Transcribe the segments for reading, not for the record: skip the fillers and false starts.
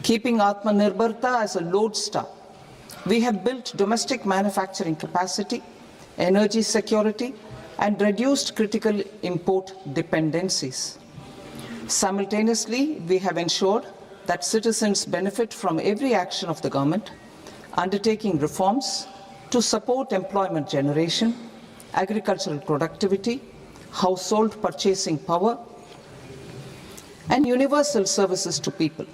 Keeping Atmanirbharta as a lodestar, we have built domestic manufacturing capacity, energy security, and reduced critical import dependencies. Simultaneously, we have ensured that citizens benefit from every action of the government, undertaking reforms to support employment generation, agricultural productivity, household purchasing power, and universal services to people.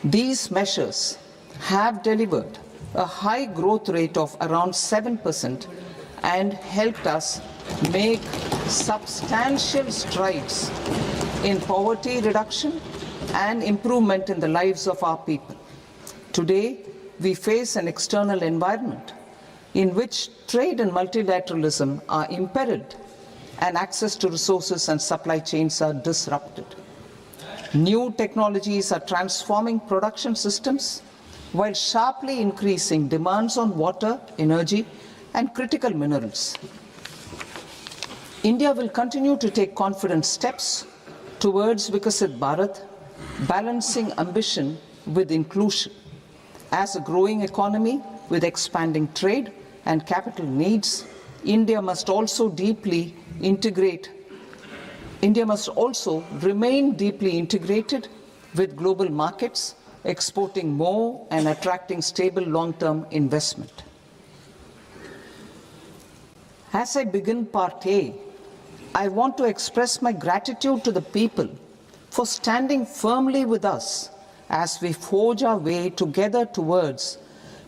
These measures have delivered a high growth rate of around 7% and helped us make substantial strides in poverty reduction and improvement in the lives of our people. Today, we face an external environment in which trade and multilateralism are imperiled and access to resources and supply chains are disrupted. New technologies are transforming production systems while sharply increasing demands on water, energy, and critical minerals. India will continue to take confident steps towards Vikasit Bharat, balancing ambition with inclusion. As a growing economy with expanding trade and capital needs, India must also remain deeply integrated with global markets, exporting more and attracting stable long-term investment. As I begin part A, I want to express my gratitude to the people for standing firmly with us as we forge our way together towards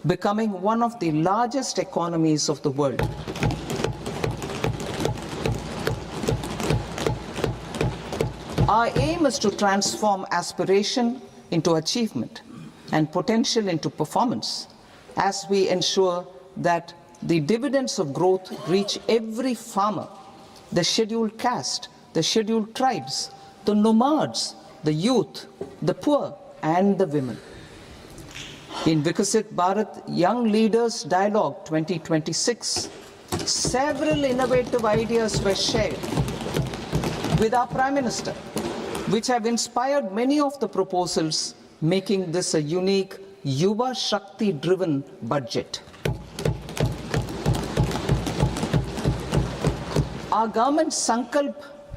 becoming one of the largest economies of the world. Our aim is to transform aspiration into achievement and potential into performance as we ensure that the dividends of growth reach every farmer, the scheduled caste, the scheduled tribes, the nomads, the youth, the poor, and the women. In Vikasit Bharat Young Leaders Dialogue 2026, several innovative ideas were shared with our Prime Minister, which have inspired many of the proposals, making this a unique Yuva Shakti-driven budget. Our government's sankalp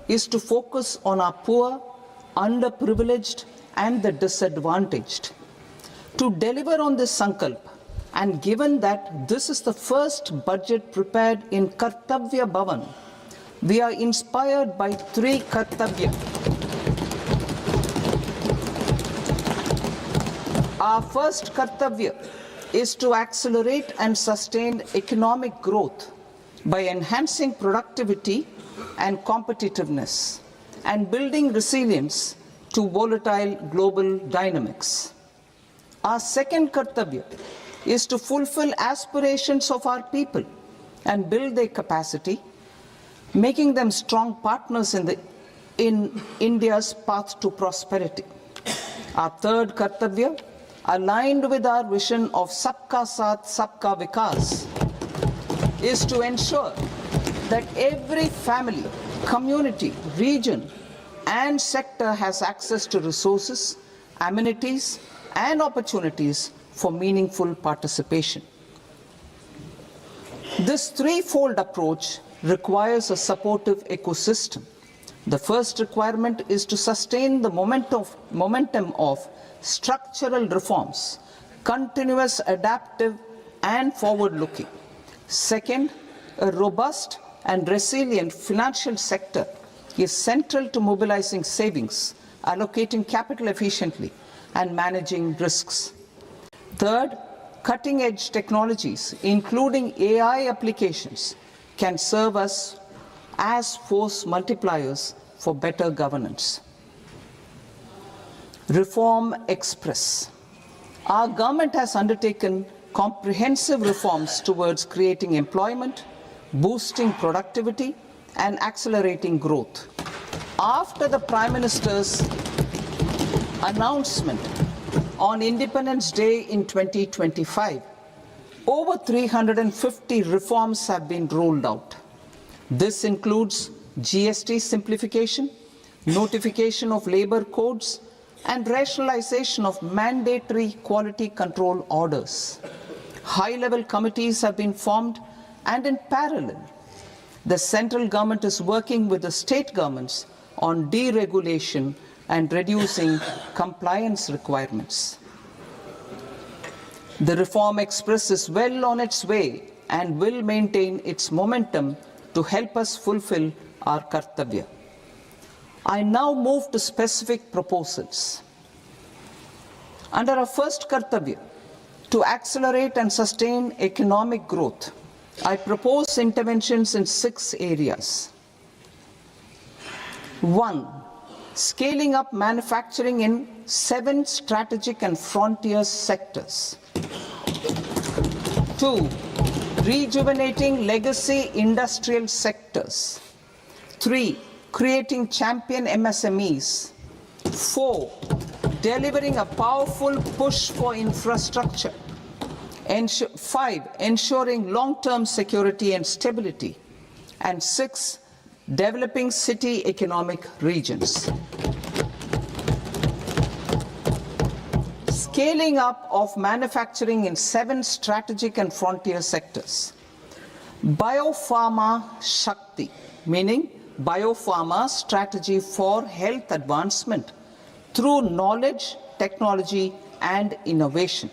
is to focus on our poor, underprivileged, and the disadvantaged. To deliver on this sankalp, and given that this is the first budget prepared in Kartavya Bhavan, we are inspired by three Kartavya. Our first Kartavya is to accelerate and sustain economic growth by enhancing productivity and competitiveness and building resilience to volatile global dynamics. Our second Kartavya is to fulfill aspirations of our people and build their capacity, making them strong partners in India's path to prosperity. Our third Kartavya, aligned with our vision of Sabka Saath, Sabka Vikas, is to ensure that every family, community, region, and sector has access to resources, amenities, and opportunities for meaningful participation. This threefold approach requires a supportive ecosystem. The first requirement is to sustain the momentum of structural reforms, continuous, adaptive, and forward-looking. Second, a robust and resilient financial sector is central to mobilizing savings, allocating capital efficiently, and managing risks. Third, cutting-edge technologies, including AI applications, can serve us as force multipliers for better governance. Reform Express. Our government has undertaken comprehensive reforms towards creating employment, boosting productivity, and accelerating growth. After the Prime Minister's announcement on Independence Day in 2025, over 350 reforms have been rolled out. This includes GST simplification, notification of labor codes, and rationalization of mandatory quality control orders. High-level committees have been formed, and in parallel, the central government is working with the state governments on deregulation and reducing compliance requirements. The Reform Express is well on its way and will maintain its momentum to help us fulfill our kartavya. I now move to specific proposals. Under our first kartavya, to accelerate and sustain economic growth, I propose interventions in 6 areas. 1. Scaling up manufacturing in 7 strategic and frontier sectors. 2. Rejuvenating legacy industrial sectors. 3. Creating champion MSMEs. 4. Delivering a powerful push for infrastructure. 5. Ensuring long-term security and stability. And 6. Developing city economic regions. Scaling up of manufacturing in 7 strategic and frontier sectors. Biopharma Shakti, meaning biopharma strategy for health advancement through knowledge, technology, and innovation.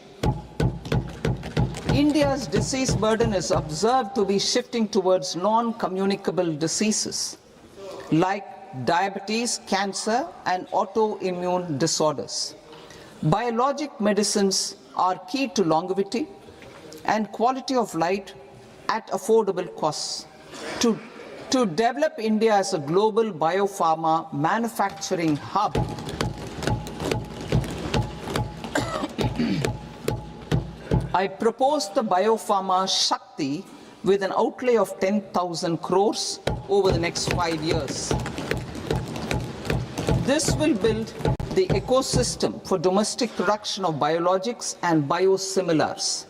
India's disease burden is observed to be shifting towards non-communicable diseases like diabetes, cancer, and autoimmune disorders. Biologic medicines are key to longevity and quality of life at affordable costs. To develop India as a global biopharma manufacturing hub, I propose the Biopharma Shakti with an outlay of 10,000 crores over the next 5 years. This will build the ecosystem for domestic production of biologics and biosimilars.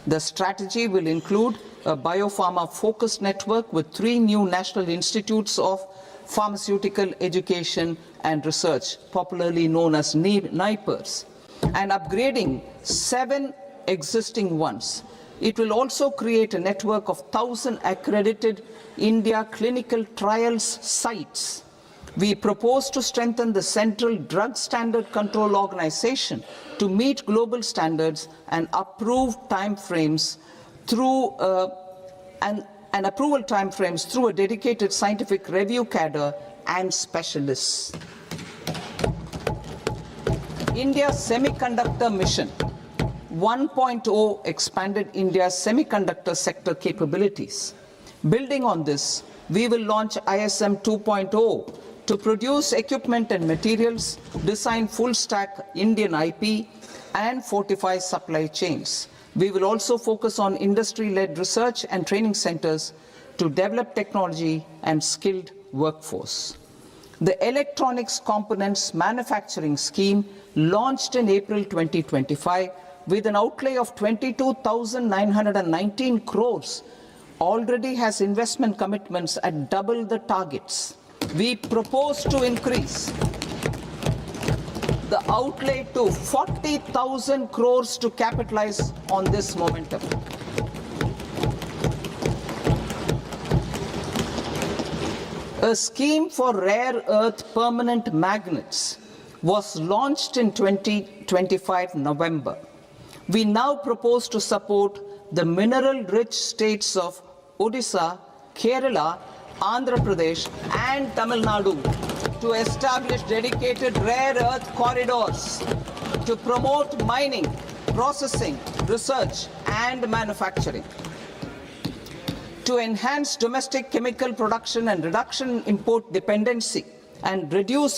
The strategy will include a biopharma-focused network with 3 new national institutes of pharmaceutical education and research, popularly known as NIPERs, and upgrading 7 existing ones. It will also create a network of 1,000 accredited India clinical trials sites. We propose to strengthen the Central Drug Standard Control Organization to meet global standards and approve timeframes through approval timeframes through a dedicated scientific review cadre and specialists. India's Semiconductor Mission 1.0 expanded India's semiconductor sector capabilities. Building on this, we will launch ISM 2.0 to produce equipment and materials, design full-stack Indian IP, and fortify supply chains. We will also focus on industry-led research and training centers to develop technology and skilled workforce. The Electronics Components Manufacturing Scheme, launched in April 2025, with an outlay of 22,919 crores, already has investment commitments at double the targets. We propose to increase the outlay to 40,000 crores to capitalize on this momentum. A scheme for rare earth permanent magnets was launched in 2025 November. We now propose to support the mineral-rich states of Odisha, Kerala, Andhra Pradesh, and Tamil Nadu to establish dedicated rare earth corridors to promote mining, processing, research, and manufacturing. To enhance domestic chemical production and reduce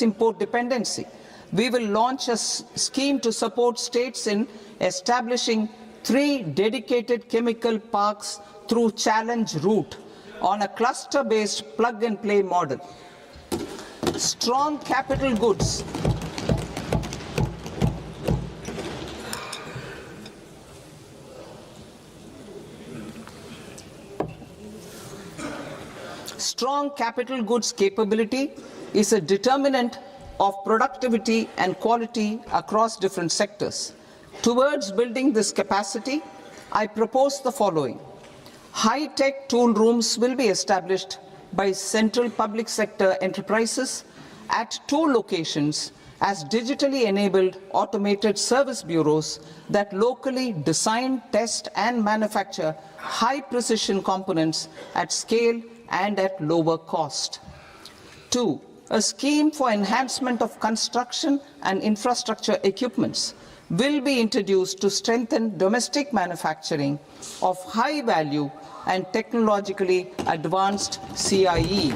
import dependency, we will launch a scheme to support states in establishing 3 dedicated chemical parks through challenge route on a cluster-based plug-and-play model. Strong capital goods. Strong capital goods capability is a determinant of productivity and quality across different sectors. Towards building this capacity, I propose the following. High-tech tool rooms will be established by central public sector enterprises at 2 locations as digitally enabled automated service bureaus that locally design, test and manufacture high-precision components at scale and at lower cost. 2. A scheme for enhancement of construction and infrastructure equipments will be introduced to strengthen domestic manufacturing of high-value and technologically advanced CIE.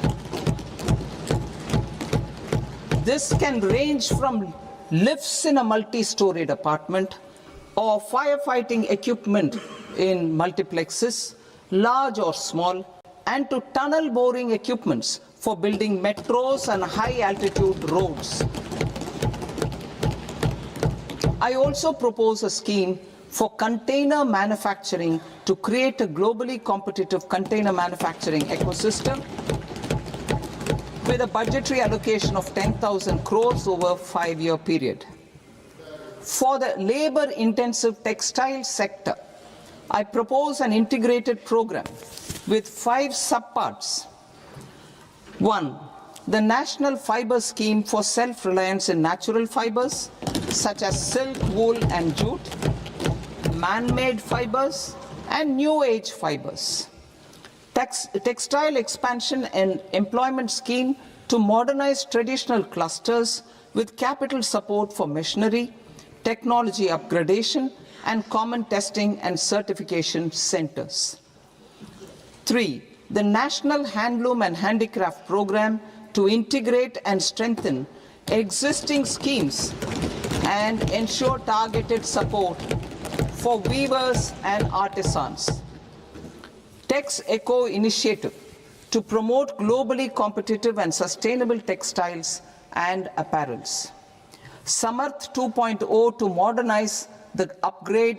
This can range from lifts in a multi-storied apartment or firefighting equipment in multiplexes, large or small, and to tunnel boring equipments for building metros and high-altitude roads. I also propose a scheme for container manufacturing to create a globally competitive container manufacturing ecosystem with a budgetary allocation of 10,000 crores over a 5-year period. For the labor-intensive textile sector, I propose an integrated program with 5 subparts. 1. The National Fiber Scheme for Self-Reliance in Natural Fibers, such as silk, wool and jute, man-made fibers and new-age fibers. Textile expansion and employment scheme to modernize traditional clusters with capital support for machinery, technology upgradation, and common testing and certification centers. 3. The National Handloom and Handicraft Program to integrate and strengthen existing schemes and ensure targeted support for weavers and artisans. Tex Eco Initiative to promote globally competitive and sustainable textiles and apparels. Samarth 2.0 to modernize the upgrade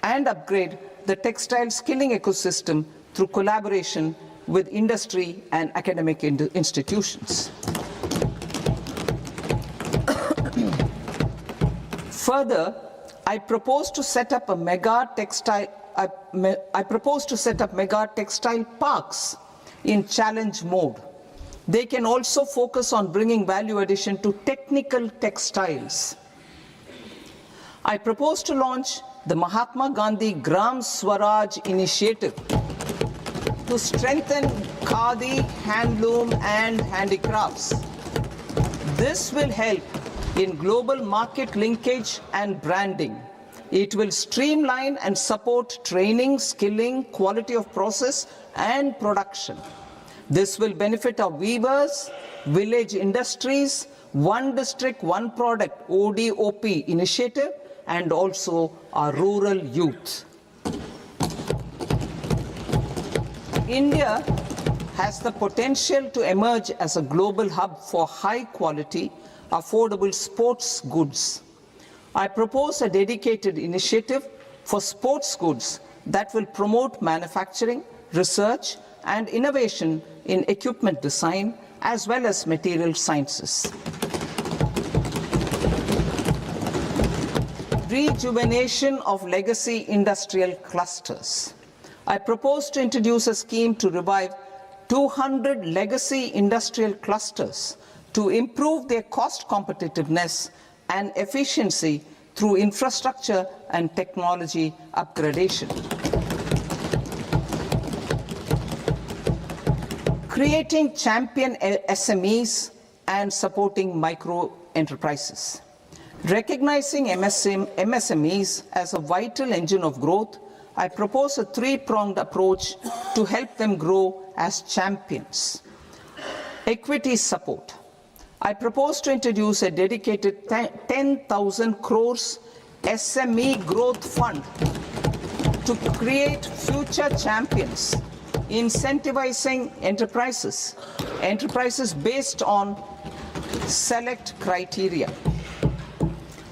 the textile skilling ecosystem through collaboration with industry and academic institutions. Further, I propose to set up mega textile parks in challenge mode. They can also focus on bringing value addition to technical textiles. I propose to launch the Mahatma Gandhi Gram Swaraj initiative to strengthen khadi, handloom and handicrafts. This will help in global market linkage and branding. It will streamline and support training, skilling, quality of process and production. This will benefit our weavers, village industries, One District, One Product ODOP initiative and also our rural youth. India has the potential to emerge as a global hub for high quality, affordable sports goods. I propose a dedicated initiative for sports goods that will promote manufacturing, research and innovation in equipment design as well as material sciences. Rejuvenation of legacy industrial clusters. I propose to introduce a scheme to revive 200 legacy industrial clusters to improve their cost competitiveness and efficiency through infrastructure and technology upgradation. Creating champion SMEs and supporting micro enterprises. Recognizing MSMEs as a vital engine of growth, I propose a 3-pronged approach to help them grow as champions. Equity support. I propose to introduce a dedicated 10,000 crores SME growth fund to create future champions, incentivizing enterprises based on select criteria.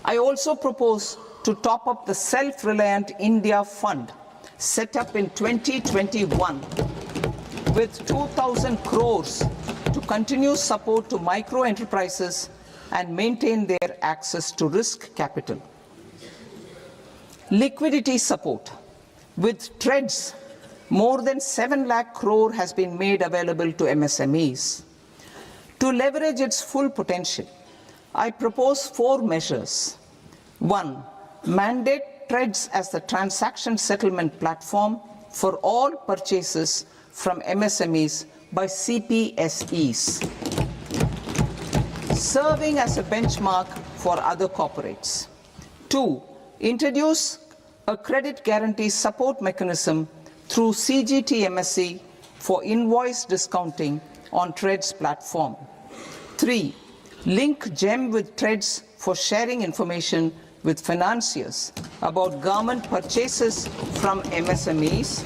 I also propose to top up the Self-Reliant India Fund set up in 2021 with 2,000 crores to continue support to micro enterprises and maintain their access to risk capital. Liquidity support. With TREDS, more than 7 lakh crore has been made available to MSMEs. To leverage its full potential, I propose 4 measures. 1. Mandate TREDS as the transaction settlement platform for all purchases from MSMEs by CPSEs, serving as a benchmark for other corporates. 2. Introduce a credit guarantee support mechanism through CGT-MSE for invoice discounting on TREDS platform. 3. Link GEM with TREDS for sharing information with financiers about government purchases from MSMEs,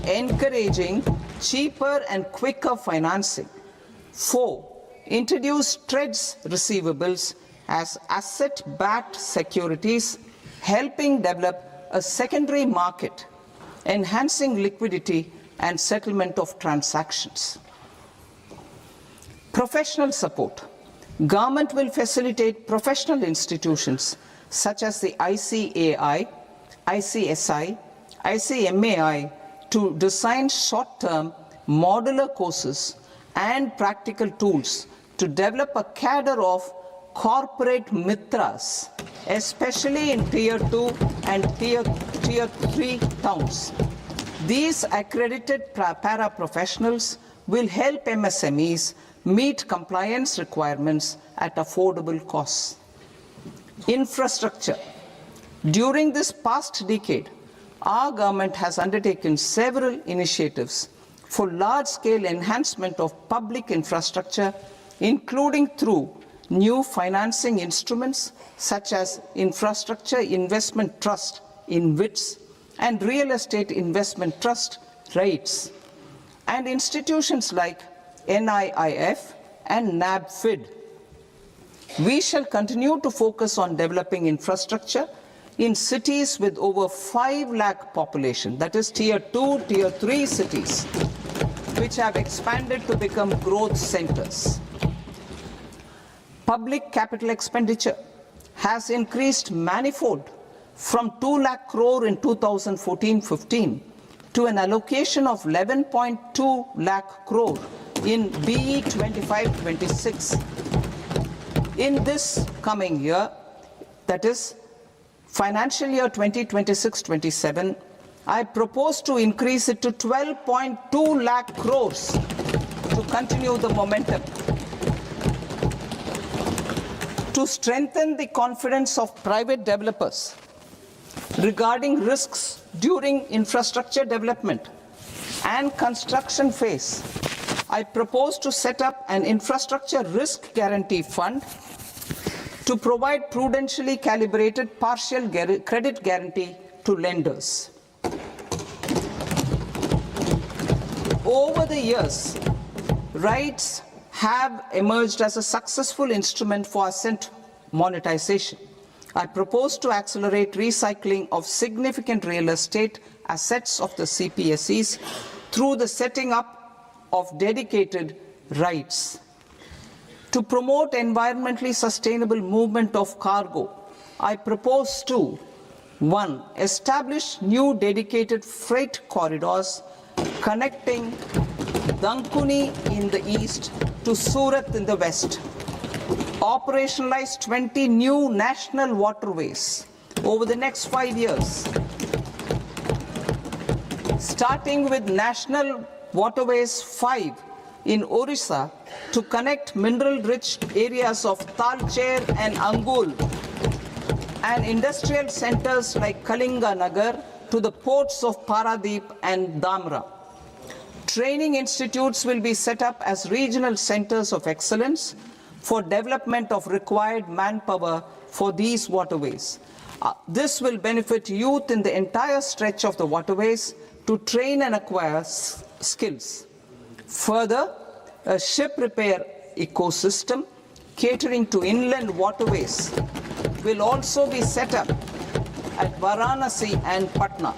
encouraging cheaper and quicker financing. 4. Introduce TREDS receivables as asset-backed securities, helping develop a secondary market, enhancing liquidity and settlement of transactions. Professional support. Government will facilitate professional institutions such as the ICAI, ICSI, ICMAI to design short-term modular courses and practical tools to develop a cadre of corporate mitras, especially in Tier 2 and Tier 3 towns. These accredited para-professionals will help MSMEs meet compliance requirements at affordable costs. Infrastructure. During this past decade, our government has undertaken several initiatives for large-scale enhancement of public infrastructure, including through new financing instruments such as Infrastructure Investment Trust (InvITs) and Real Estate Investment Trust (REITs), and institutions like NIIF and NABFID. We shall continue to focus on developing infrastructure in cities with over 5 lakh population, that is Tier 2, Tier 3 cities, which have expanded to become growth centers. Public capital expenditure has increased manifold from 2 lakh crore in 2014-15 to an allocation of 11.2 lakh crore in BE 25-26. In this coming year, that is financial year 2026-27, I propose to increase it to 12.2 lakh crores to continue the momentum. To strengthen the confidence of private developers regarding risks during infrastructure development and construction phase, I propose to set up an infrastructure risk guarantee fund to provide prudentially calibrated partial credit guarantee to lenders. Over the years, REITs have emerged as a successful instrument for asset monetization. I propose to accelerate recycling of significant real estate assets of the CPSEs through the setting up of dedicated REITs. To promote environmentally sustainable movement of cargo, I propose to 1. Establish new dedicated freight corridors connecting Dankuni in the east to Surat in the west. Operationalize 20 new national waterways over the next 5 years, starting with National Waterways 5 in Orissa to connect mineral-rich areas of Talcher and Angul and industrial centers like Kalinga Nagar to the ports of Paradeep and Dhamra. Training institutes will be set up as regional centers of excellence for development of required manpower for these waterways. This will benefit youth in the entire stretch of the waterways to train and acquire skills. Further, a ship repair ecosystem catering to inland waterways will also be set up at Varanasi and Patna.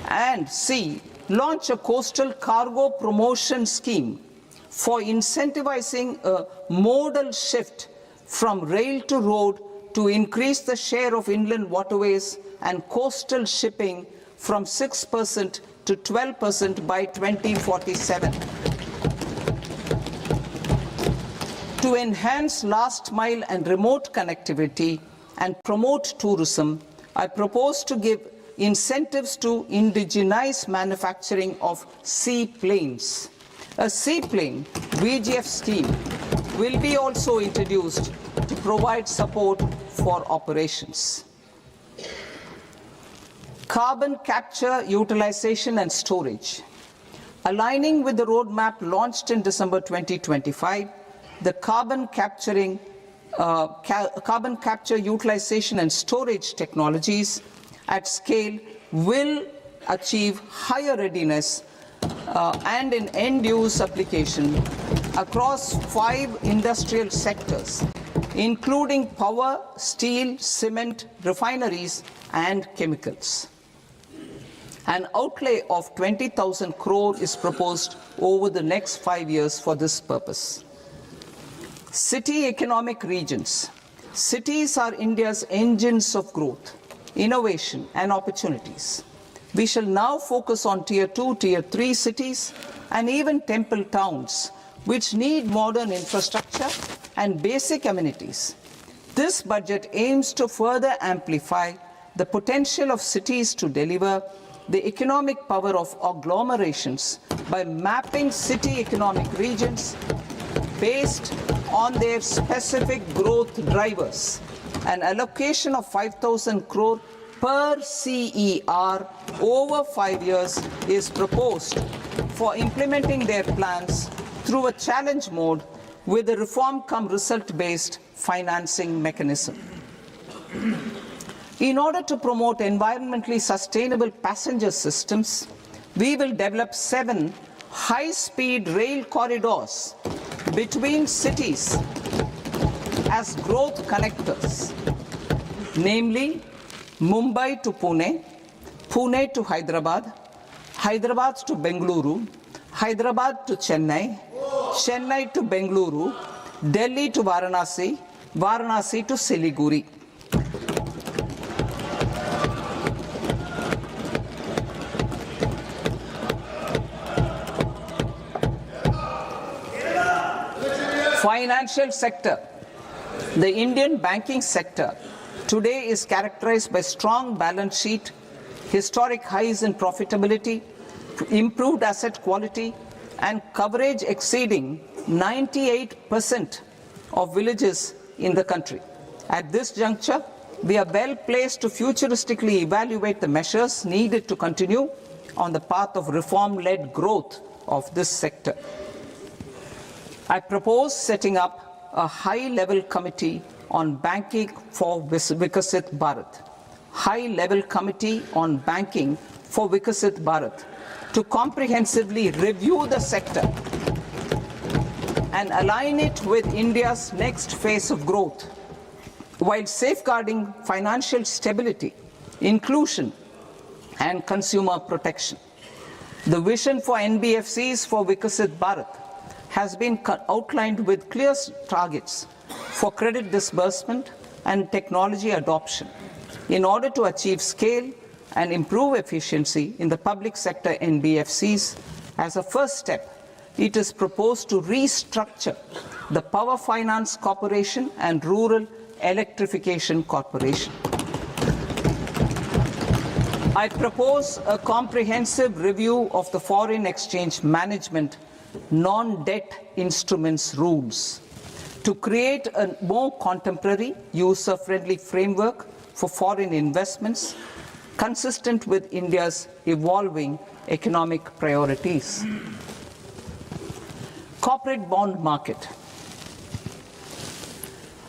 And C, launch a coastal cargo promotion scheme for incentivizing a modal shift from rail to road to increase the share of inland waterways and coastal shipping from 6% to 12% by 2047. To enhance last mile and remote connectivity and promote tourism, I propose to give incentives to indigenize manufacturing of seaplanes. A seaplane VGF scheme will be also introduced to provide support for operations. Carbon capture, utilization and storage. Aligning with the roadmap launched in December 2025, the carbon capture, utilization and storage technologies at scale will achieve higher readiness and in end-use application across 5 industrial sectors, including power, steel, cement, refineries, and chemicals. An outlay of 20,000 crore is proposed over the next 5 years for this purpose. City economic regions. Cities are India's engines of growth, innovation, and opportunities. We shall now focus on Tier 2, Tier 3 cities, and even temple towns, which need modern infrastructure and basic amenities. This budget aims to further amplify the potential of cities to deliver the economic power of agglomerations by mapping city economic regions based on their specific growth drivers. An allocation of 5,000 crore per CER over 5 years is proposed for implementing their plans through a challenge mode with a reform-cum-result-based financing mechanism. In order to promote environmentally sustainable passenger systems, we will develop 7 high-speed rail corridors between cities as growth connectors, namely Mumbai to Pune, Pune to Hyderabad, Hyderabad to Bengaluru, Hyderabad to Chennai, Chennai to Bengaluru, Delhi to Varanasi, Varanasi to Siliguri. Financial sector. The Indian banking sector today is characterized by strong balance sheet, historic highs in profitability, improved asset quality, and coverage exceeding 98% of villages in the country. At this juncture, we are well placed to futuristically evaluate the measures needed to continue on the path of reform-led growth of this sector. I propose setting up a high-level committee on banking for Vikasit Bharat. High-level committee on banking for Vikasit Bharat to comprehensively review the sector and align it with India's next phase of growth, while safeguarding financial stability, inclusion, and consumer protection. The vision for NBFCs for Vikasit Bharat has been outlined with clear targets for credit disbursement and technology adoption in order to achieve scale and improve efficiency in the public sector NBFCs. As a first step, it is proposed to restructure the Power Finance Corporation and Rural Electrification Corporation. I propose a comprehensive review of the foreign exchange management non-debt instruments rules to create a more contemporary, user-friendly framework for foreign investments consistent with India's evolving economic priorities. Corporate bond market.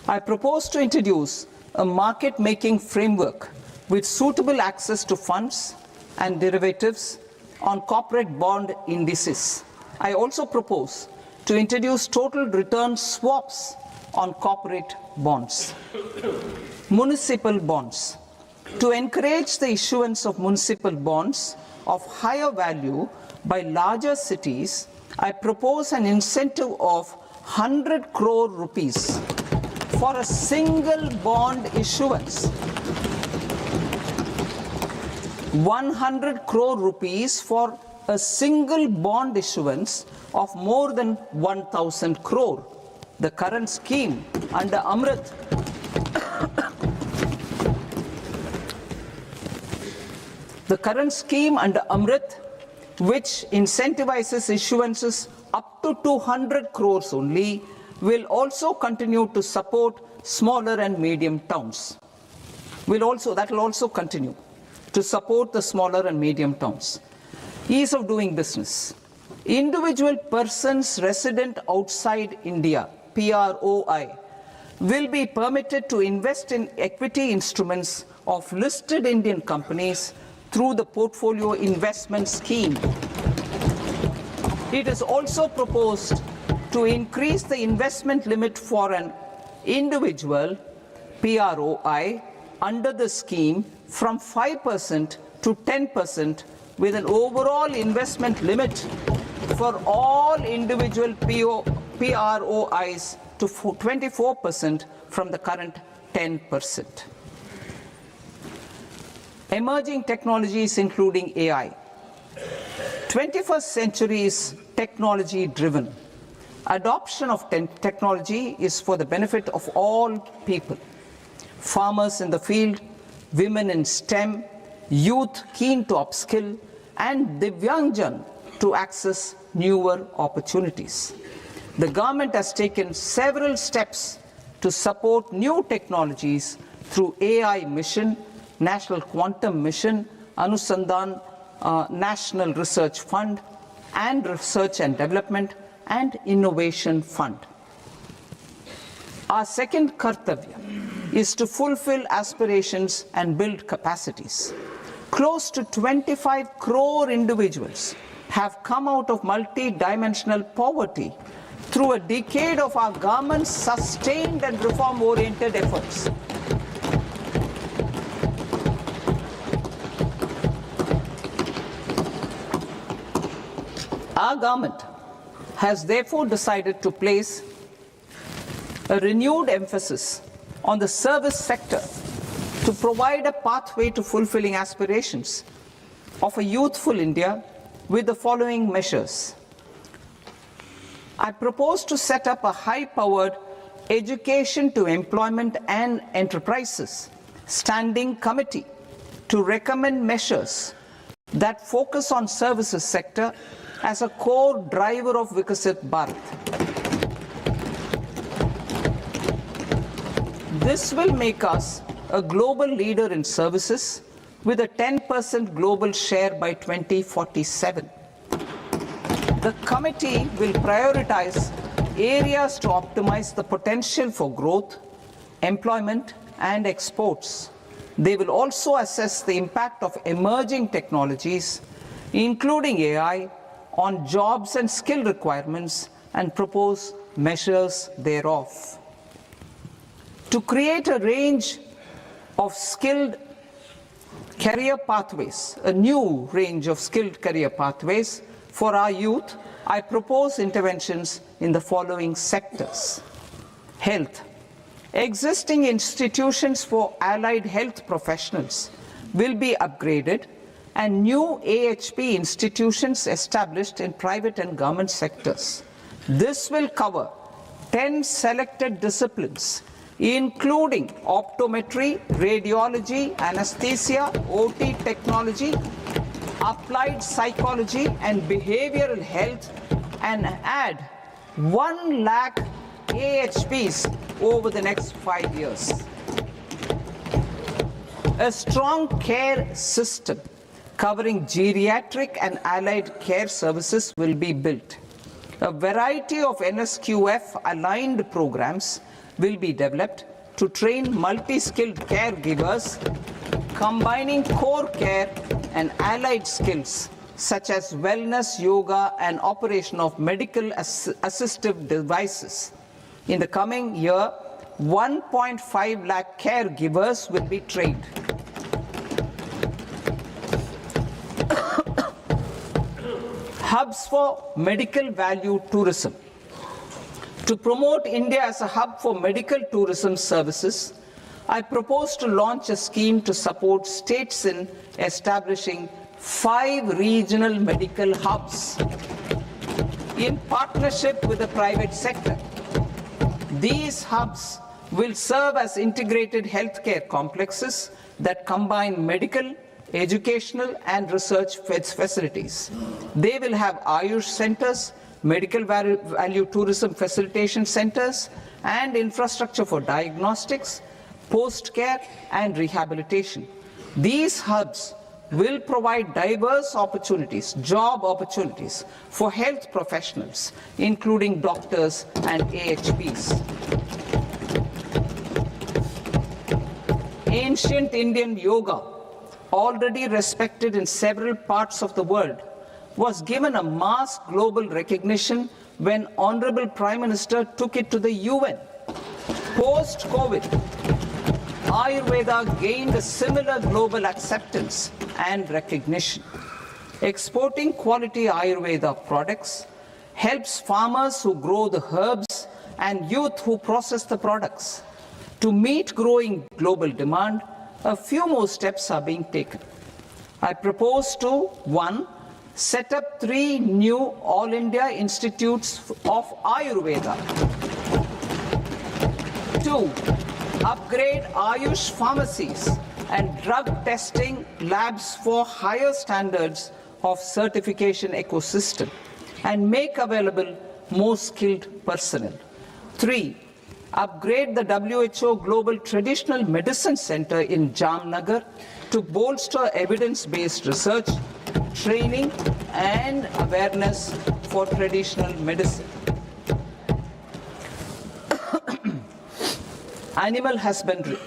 I propose to introduce a market-making framework with suitable access to funds and derivatives on corporate bond indices. I also propose to introduce total return swaps on corporate bonds. Municipal bonds. To encourage the issuance of municipal bonds of higher value by larger cities, I propose an incentive of 100 crore rupees for a single bond issuance. 100 crore rupees for a single bond issuance of more than 1,000 crore. The current scheme under Amrit which incentivizes issuances up to 200 crores only, will also continue to support smaller and medium towns. That will also continue to support the smaller and medium towns. Ease of doing business. Individual persons resident outside India, PROI, will be permitted to invest in equity instruments of listed Indian companies through the Portfolio Investment Scheme. It is also proposed to increase the investment limit for an individual PROI under the scheme from 5% to 10%, with an overall investment limit for all individual PROIs to 24% from the current 10%. Emerging technologies including AI. 21st century is technology driven. Adoption of technology is for the benefit of all people. Farmers in the field, women in STEM, youth keen to upskill, and Divyangjan to access newer opportunities. The government has taken several steps to support new technologies through AI Mission, National Quantum Mission, Anusandhan National Research Fund, and Research and Development and Innovation Fund. Our second kartavya is to fulfill aspirations and build capacities. Close to 25 crore individuals have come out of multi-dimensional poverty through a decade of our government's sustained and reform-oriented efforts. Our government has therefore decided to place a renewed emphasis on the service sector to provide a pathway to fulfilling aspirations of a youthful India with the following measures. I propose to set up a high-powered education to employment and enterprises standing committee to recommend measures that focus on services sector as a core driver of Vikasit Bharat. This will make us a global leader in services with a 10% global share by 2047. The committee will prioritize areas to optimize the potential for growth, employment, and exports. They will also assess the impact of emerging technologies, including AI, on jobs and skill requirements and propose measures thereof. To create a range of skilled career pathways, a new range of skilled career pathways for our youth, I propose interventions in the following sectors. Health. Existing institutions for allied health professionals will be upgraded and new AHP institutions established in private and government sectors. This will cover 10 selected disciplines, including optometry, radiology, anesthesia, OT technology, applied psychology and behavioral health, and add 1 lakh AHPs over the next 5 years. A strong care system covering geriatric and allied care services will be built. A variety of NSQF-aligned programs will be developed to train multi-skilled caregivers, combining core care and allied skills such as wellness, yoga, and operation of medical assistive devices. In the coming year, 1.5 lakh caregivers will be trained. Hubs for medical value tourism. To promote India as a hub for medical tourism services, I propose to launch a scheme to support states in establishing 5 regional medical hubs in partnership with the private sector. These hubs will serve as integrated healthcare complexes that combine medical, educational and research facilities. They will have Ayush centers, medical value tourism facilitation centers and infrastructure for diagnostics, post-care and rehabilitation. These hubs will provide diverse opportunities, job opportunities for health professionals, including doctors and AHPs. Ancient Indian yoga, already respected in several parts of the world, was given a mass global recognition when Honorable Prime Minister took it to the UN. Post-COVID, Ayurveda gained a similar global acceptance and recognition. Exporting quality Ayurveda products helps farmers who grow the herbs and youth who process the products. To meet growing global demand, a few more steps are being taken. I propose to 1. Set up 3 new All India Institutes of Ayurveda. 2. Upgrade Ayush pharmacies and drug testing labs for higher standards of certification ecosystem and make available more skilled personnel. 3. Upgrade the WHO Global Traditional Medicine Center in Jamnagar to bolster evidence-based research, training and awareness for traditional medicine. Animal husbandry.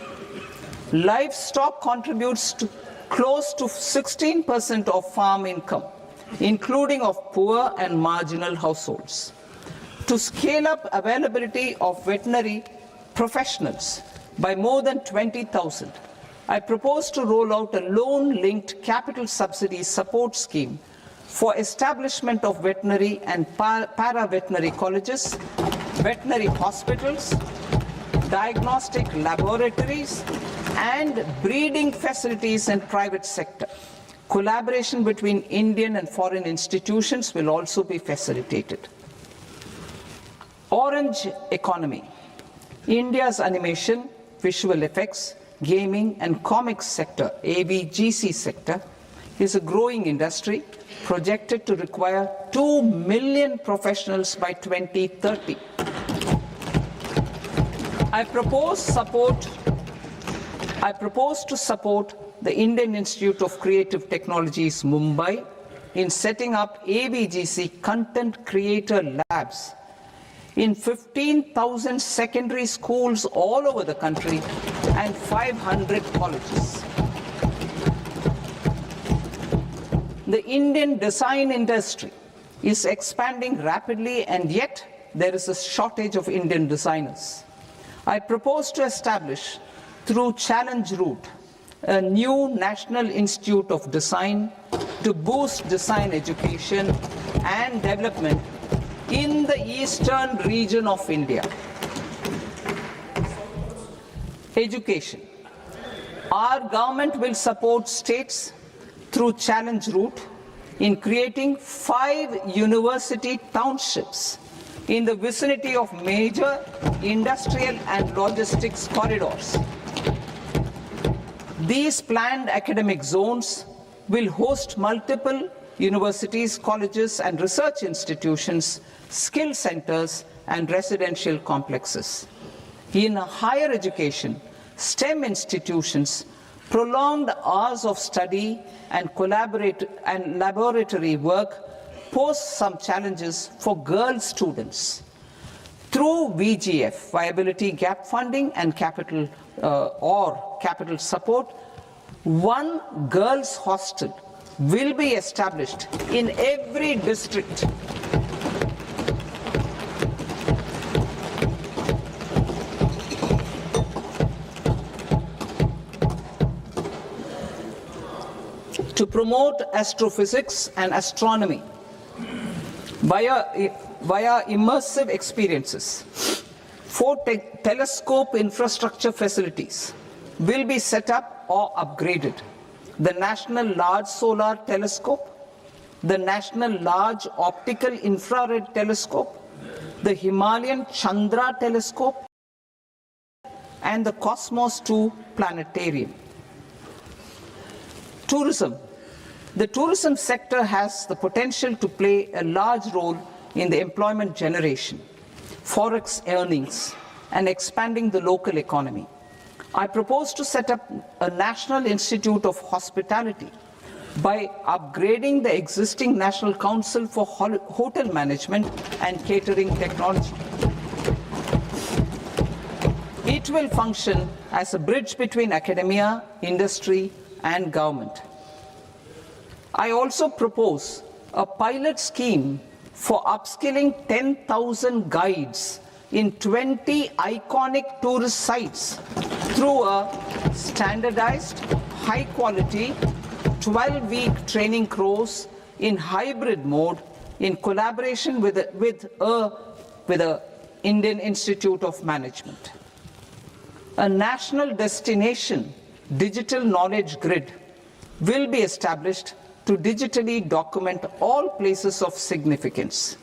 Livestock contributes to close to 16% of farm income, including of poor and marginal households. To scale up availability of veterinary professionals by more than 20,000, I propose to roll out a loan-linked capital subsidy support scheme for establishment of veterinary and para-veterinary colleges, veterinary hospitals, diagnostic laboratories, and breeding facilities in private sector. Collaboration between Indian and foreign institutions will also be facilitated. Orange economy. India's animation, visual effects, gaming and comics sector, AVGC sector, is a growing industry projected to require 2 million professionals by 2030. I propose to support the Indian Institute of Creative Technologies, Mumbai, in setting up AVGC content creator labs in 15,000 secondary schools all over the country and 500 colleges. The Indian design industry is expanding rapidly, and yet there is a shortage of Indian designers. I propose to establish, through Challenge Route, a new National Institute of Design to boost design education and development in the eastern region of India. Education. Our government will support states through Challenge Route in creating 5 university townships in the vicinity of major industrial and logistics corridors. These planned academic zones will host multiple universities, colleges and research institutions, skill centers and residential complexes. In higher education, STEM institutions, prolonged hours of study and laboratory work pose some challenges for girl students. Through VGF, viability gap funding and capital support, 1 girls' hostel will be established in every district. To promote astrophysics and astronomy, via immersive experiences. 4 telescope infrastructure facilities will be set up or upgraded. The National Large Solar Telescope, the National Large Optical Infrared Telescope, the Himalayan Chandra Telescope, and the Cosmos 2 Planetarium. Tourism. The tourism sector has the potential to play a large role in the employment generation, forex earnings, and expanding the local economy. I propose to set up a National Institute of Hospitality by upgrading the existing National Council for Hotel Management and Catering Technology. It will function as a bridge between academia, industry, and government. I also propose a pilot scheme for upskilling 10,000 guides in 20 iconic tourist sites through a standardized, high-quality, 12-week training course in hybrid mode in collaboration with the Indian Institute of Management. A national destination digital knowledge grid will be established to digitally document all places of significance,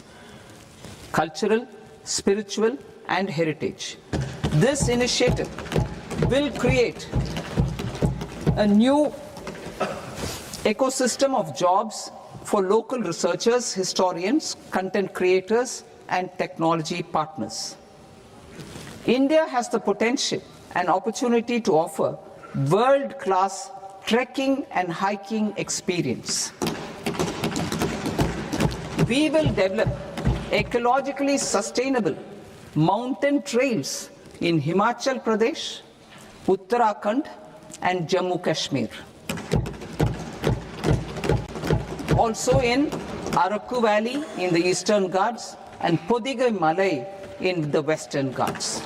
cultural, spiritual, and heritage. This initiative will create a new ecosystem of jobs for local researchers, historians, content creators, and technology partners. India has the potential and opportunity to offer world-class trekking and hiking experience. We will develop ecologically sustainable mountain trails in Himachal Pradesh, Uttarakhand, and Jammu Kashmir. Also in Araku Valley in the Eastern Ghats and Podigai Malai in the Western Ghats.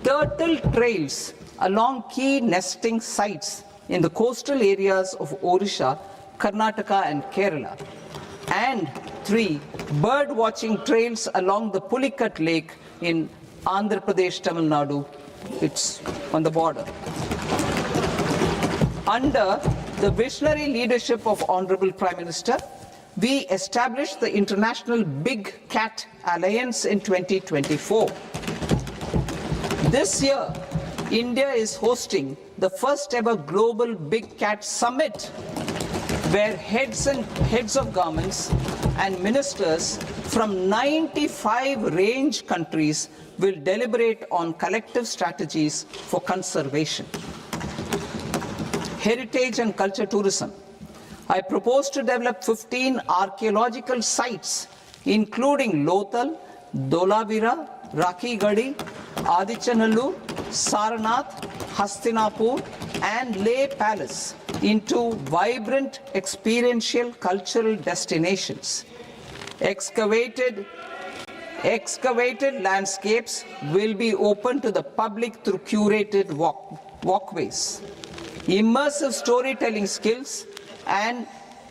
Turtle trails along key nesting sites in the coastal areas of Odisha, Karnataka, and Kerala. And 3 bird watching trails along the Pulikat Lake in Andhra Pradesh, Tamil Nadu. It's on the border. Under the visionary leadership of Honorable Prime Minister, we established the International Big Cat Alliance in 2024. This year, India is hosting the first ever Global Big Cat Summit, where heads of governments and ministers from 95 range countries will deliberate on collective strategies for conservation. Heritage and culture tourism. I propose to develop 15 archaeological sites, including Lothal, Dolavira, Rakhi Gadi, Adichanallur, Saranath, Hastinapur, and Leh Palace into vibrant experiential cultural destinations. Excavated landscapes will be open to the public through curated walkways. Immersive storytelling skills and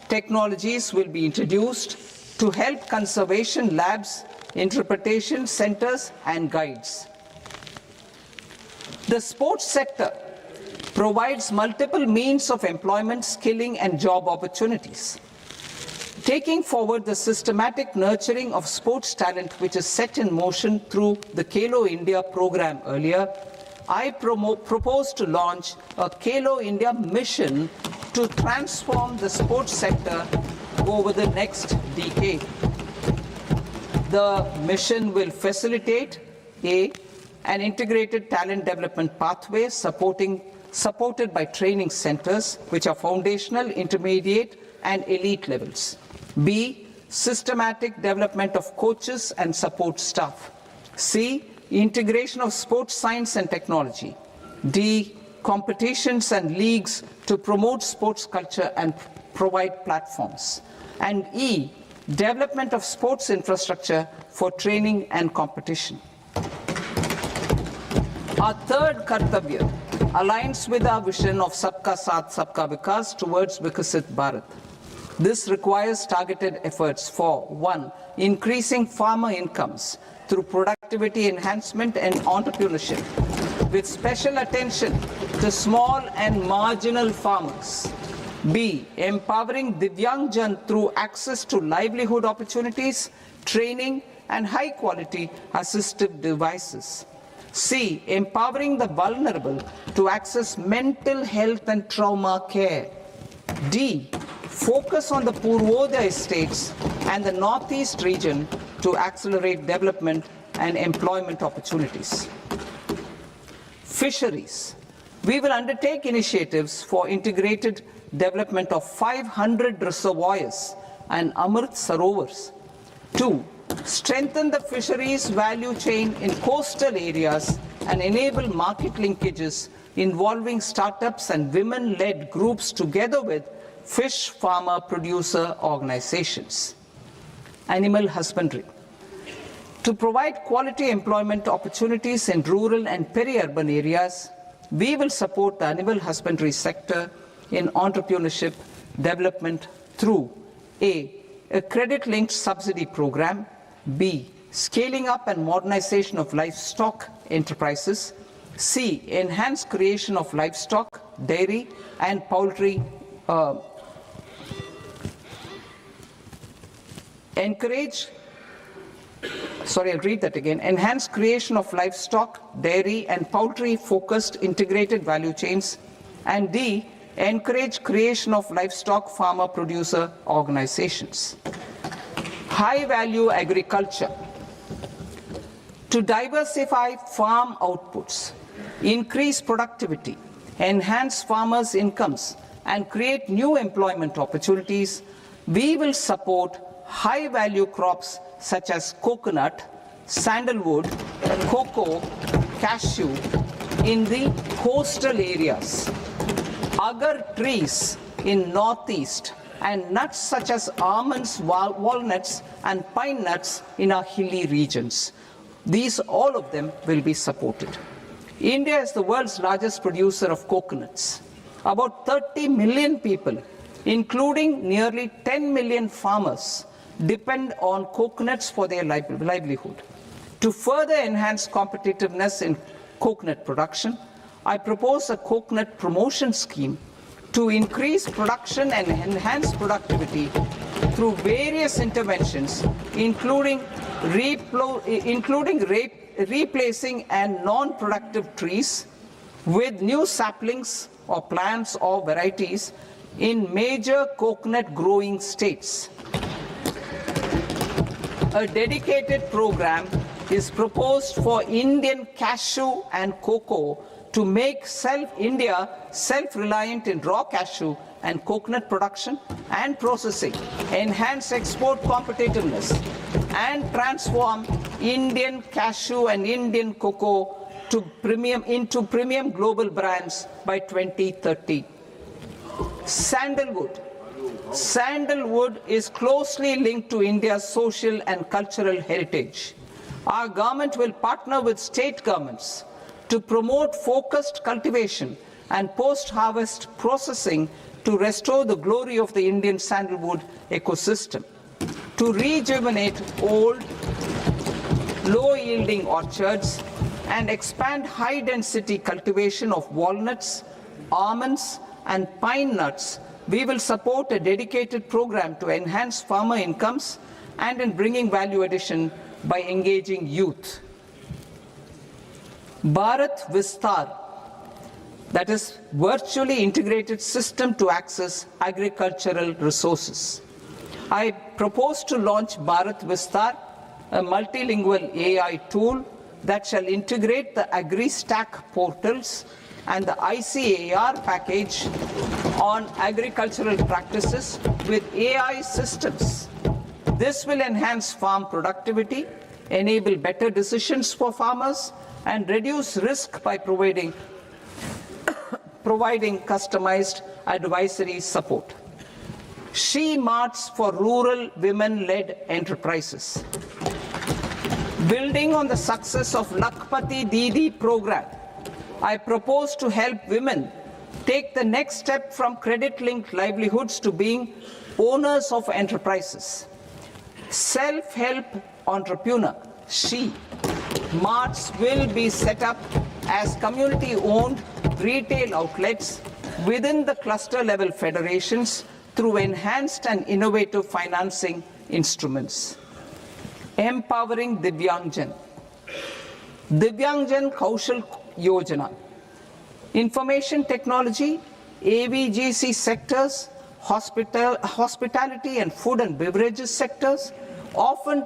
technologies will be introduced to help conservation labs, interpretation centers, and guides. The sports sector provides multiple means of employment, skilling, and job opportunities. Taking forward the systematic nurturing of sports talent which is set in motion through the Khelo India program earlier, I propose to launch a Khelo India mission to transform the sports sector over the next decade. The mission will facilitate an integrated talent development pathway supported by training centers which are foundational, intermediate, and elite levels. B, systematic development of coaches and support staff. C, integration of sports science and technology. D, competitions and leagues to promote sports culture and provide platforms. And E, development of sports infrastructure for training and competition. Our third Kartavya aligns with our vision of Sabka Saath, Sabka Vikas towards Vikasit Bharat. This requires targeted efforts for 1. Increasing farmer incomes through productivity enhancement and entrepreneurship, with special attention to small and marginal farmers. B. Empowering Divyangjan through access to livelihood opportunities, training, and high-quality assistive devices. C. Empowering the vulnerable to access mental health and trauma care. D. Focus on the Purvodaya states and the Northeast region to accelerate development and employment opportunities. Fisheries. We will undertake initiatives for integrated development of 500 reservoirs and Amrit Sarovars. 2. Strengthen the fisheries value chain in coastal areas and enable market linkages involving startups and women-led groups together with fish farmer producer organizations. Animal husbandry. To provide quality employment opportunities in rural and peri-urban areas, we will support the animal husbandry sector in entrepreneurship development through A. A credit-linked subsidy program, B. Scaling up and modernization of livestock enterprises, C. Enhanced creation of livestock, dairy, and poultry Enhanced creation of livestock, dairy, and poultry-focused integrated value chains. And D. Encourage creation of livestock farmer-producer organizations. High-value agriculture. To diversify farm outputs, increase productivity, enhance farmers' incomes, and create new employment opportunities, we will support high-value crops such as coconut, sandalwood, cocoa, cashew in the coastal areas, agar trees in northeast, and nuts such as almonds, walnuts, and pine nuts in our hilly regions. These, all of them, will be supported. India is the world's largest producer of coconuts. About 30 million people, including nearly 10 million farmers, depend on coconuts for their livelihood. To further enhance competitiveness in coconut production, I propose a coconut promotion scheme to increase production and enhance productivity through various interventions, including replacing and non-productive trees with new saplings or plants or varieties in major coconut growing states. A dedicated program is proposed for Indian cashew and cocoa to make India self-reliant in raw cashew and coconut production and processing, enhance export competitiveness, and transform Indian cashew and Indian cocoa into premium global brands by 2030. Sandalwood. Sandalwood is closely linked to India's social and cultural heritage. Our government will partner with state governments to promote focused cultivation and post-harvest processing to restore the glory of the Indian sandalwood ecosystem, to rejuvenate old, low-yielding orchards, and expand high-density cultivation of walnuts, almonds, and pine nuts. We will support a dedicated program to enhance farmer incomes and in bringing value addition by engaging youth. Bharat Vistar, that is virtually integrated system to access agricultural resources. I propose to launch Bharat Vistar, a multilingual AI tool that shall integrate the AgriStack portals and the ICAR package on agricultural practices with AI systems. This will enhance farm productivity, enable better decisions for farmers, and reduce risk by providing customized advisory support. She Marts for rural women-led enterprises. Building on the success of Lakpati Didi program, I propose to help women take the next step from credit-linked livelihoods to being owners of enterprises. Self-help entrepreneur, marts will be set up as community-owned retail outlets within the cluster-level federations through enhanced and innovative financing instruments. Empowering Divyangjan. Divyangjan Kaushal Yojana. Information technology, AVGC sectors, hospitality and food and beverages sectors often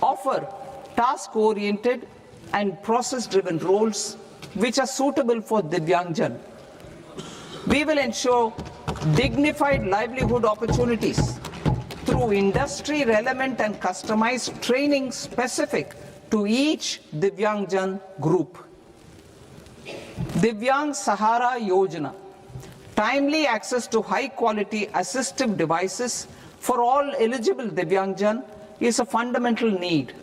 offer task-oriented and process-driven roles which are suitable for Divyangjan. We will ensure dignified livelihood opportunities through industry-relevant and customized training specific to each Divyangjan group. Divyang Sahara Yojana. Timely access to high-quality assistive devices for all eligible Divyangjan is a fundamental need.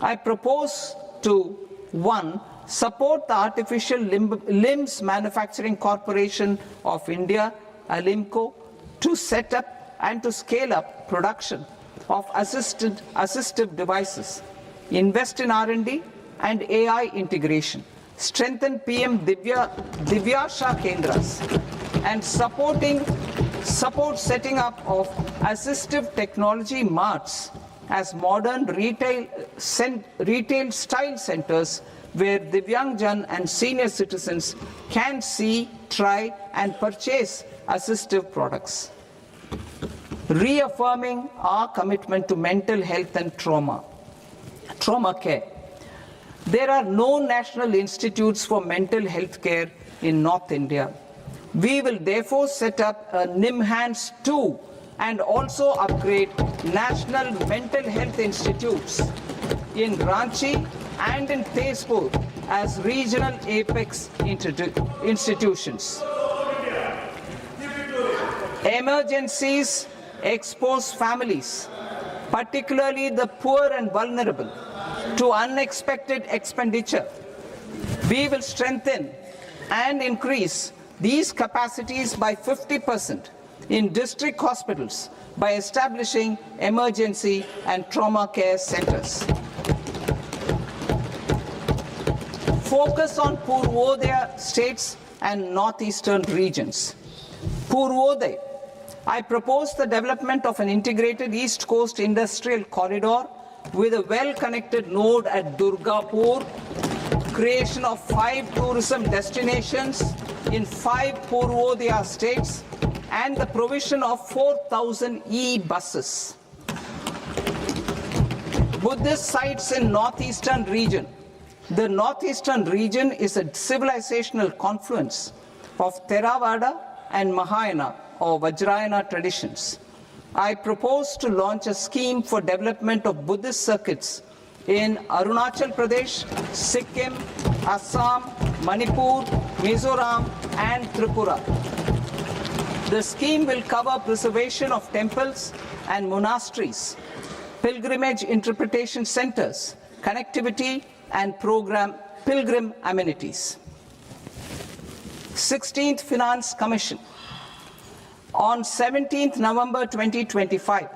I propose to 1. Support the Artificial Limbs Manufacturing Corporation of India, ALIMCO, to set up and to scale up production of assistive devices, invest in R&D and AI integration, strengthen PM Divyasha Kendras, and support setting up of assistive technology marts as modern retail style centers where Divyangjan and senior citizens can see, try and purchase assistive products. Reaffirming our commitment to mental health and trauma care. There are no national institutes for mental health care in North India. We will therefore set up a NIMHANS 2 and also upgrade national mental health institutes in Ranchi and in Tezpur as regional apex institutions. Emergencies expose families, particularly the poor and vulnerable, to unexpected expenditure. We will strengthen and increase these capacities by 50% in district hospitals by establishing emergency and trauma care centers. Focus on Purvodaya states and northeastern regions. Purvodaya. I propose the development of an integrated East Coast industrial corridor with a well-connected node at Durgapur, creation of 5 tourism destinations in 5 Purvodaya states, and the provision of 4,000 e-buses. Buddhist sites in northeastern region. The northeastern region is a civilizational confluence of Theravada and Mahayana or Vajrayana traditions. I propose to launch a scheme for development of Buddhist circuits in Arunachal Pradesh, Sikkim, Assam, Manipur, Mizoram and Tripura. The scheme will cover preservation of temples and monasteries, pilgrimage interpretation centers, connectivity and pilgrim amenities. 16th Finance Commission. On 17th November 2025,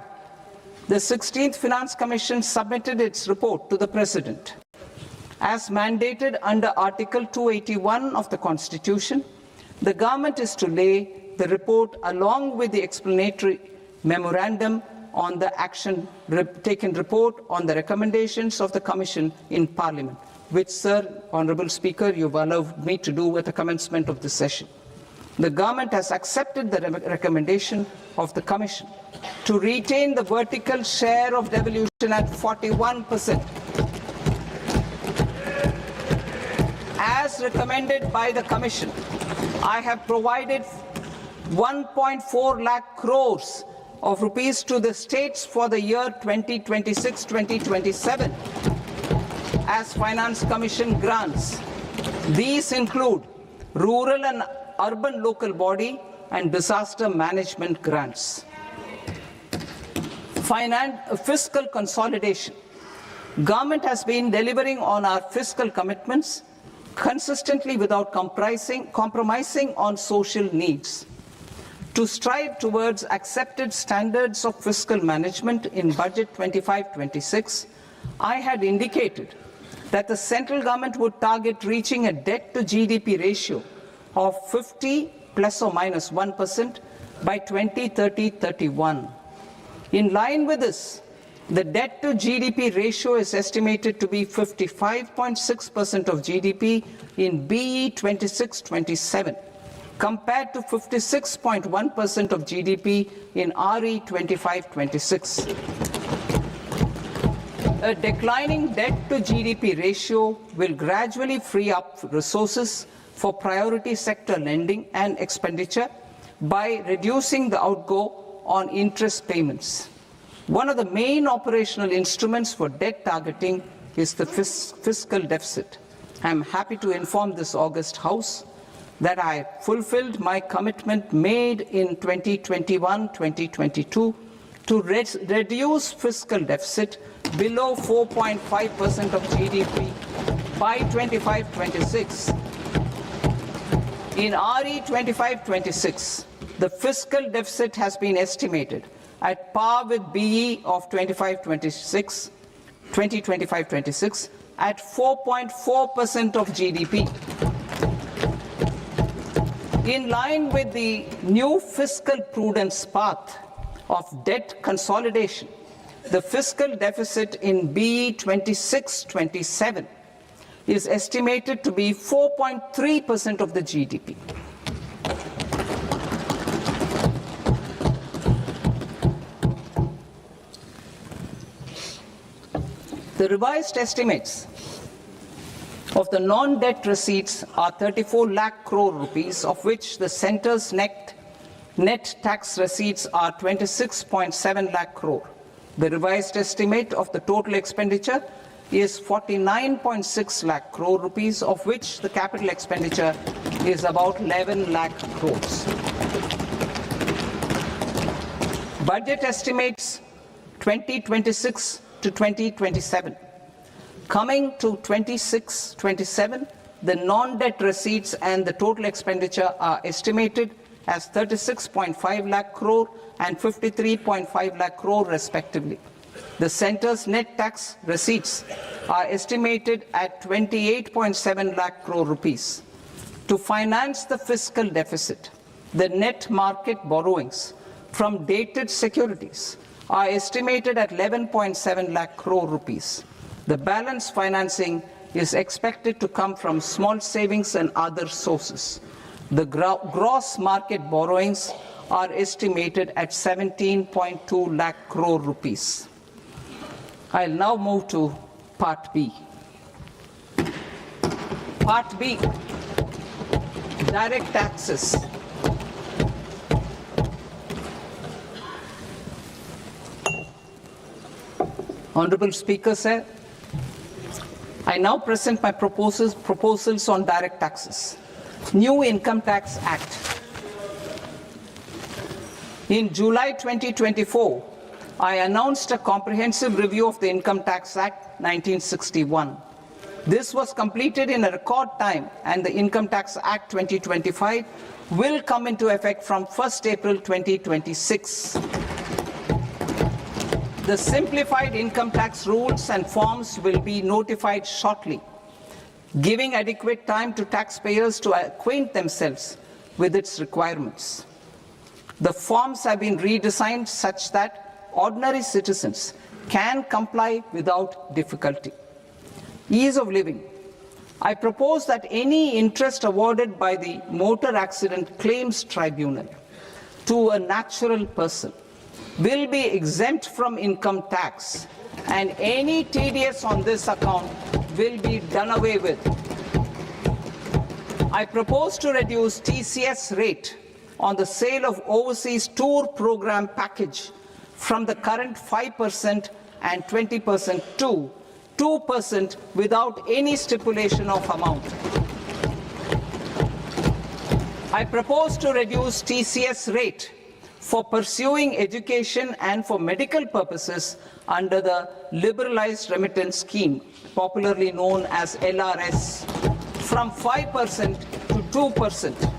the 16th Finance Commission submitted its report to the President. As mandated under Article 281 of the Constitution, the government is to lay the report along with the explanatory memorandum on the action taken report on the recommendations of the Commission in Parliament, which, Sir, Honourable Speaker, you've allowed me to do at the commencement of this session. The government has accepted the recommendation of the Commission to retain the vertical share of devolution at 41%. As recommended by the Commission, I have provided 1.4 lakh crores of rupees to the states for the year 2026-2027 as Finance Commission grants. These include rural and urban local body and disaster management grants. Fiscal consolidation. Government has been delivering on our fiscal commitments consistently without compromising on social needs. To strive towards accepted standards of fiscal management in Budget 25-26, I had indicated that the central government would target reaching a debt to GDP ratio of 50 plus or minus 1% by 2030-31. In line with this, the debt to GDP ratio is estimated to be 55.6% of GDP in BE 26-27, compared to 56.1% of GDP in RE 25-26. A declining debt to GDP ratio will gradually free up resources for priority sector lending and expenditure by reducing the outgo on interest payments. One of the main operational instruments for debt targeting is the fiscal deficit. I am happy to inform this august House that I fulfilled my commitment made in 2021-2022 to reduce fiscal deficit below 4.5% of GDP by 25-26. In RE 25-26, the fiscal deficit has been estimated at par with BE of 2025-26 at 4.4% of GDP. In line with the new fiscal prudence path of debt consolidation, the fiscal deficit in BE 26-27 is estimated to be 4.3% of the GDP. The revised estimates of the non-debt receipts are 34 lakh crore rupees, of which the centre's net tax receipts are 26.7 lakh crore. The revised estimate of the total expenditure is 49.6 lakh crore rupees, of which the capital expenditure is about 11 lakh crores. Budget estimates 2026 to 2027. Coming to 26-27, the non-debt receipts and the total expenditure are estimated as 36.5 lakh crore and 53.5 lakh crore respectively. The centre's net tax receipts are estimated at 28.7 lakh crore rupees. To finance the fiscal deficit, the net market borrowings from dated securities are estimated at 11.7 lakh crore rupees. The balance financing is expected to come from small savings and other sources. The gross market borrowings are estimated at 17.2 lakh crore rupees. I'll now move to Part B. Part B, direct taxes. Honorable Speaker, sir, I now present my proposals on direct taxes. New Income Tax Act. In July 2024, I announced a comprehensive review of the Income Tax Act 1961. This was completed in a record time, and the Income Tax Act 2025 will come into effect from 1st April 2026. The simplified income tax rules and forms will be notified shortly, giving adequate time to taxpayers to acquaint themselves with its requirements. The forms have been redesigned such that ordinary citizens can comply without difficulty. Ease of living. I propose that any interest awarded by the Motor Accident Claims Tribunal to a natural person will be exempt from income tax, and any TDS on this account will be done away with. I propose to reduce TCS rate on the sale of overseas tour program package from the current 5% and 20% to 2% without any stipulation of amount. I propose to reduce TCS rate for pursuing education and for medical purposes under the Liberalized Remittance Scheme, popularly known as LRS, from 5% to 2%.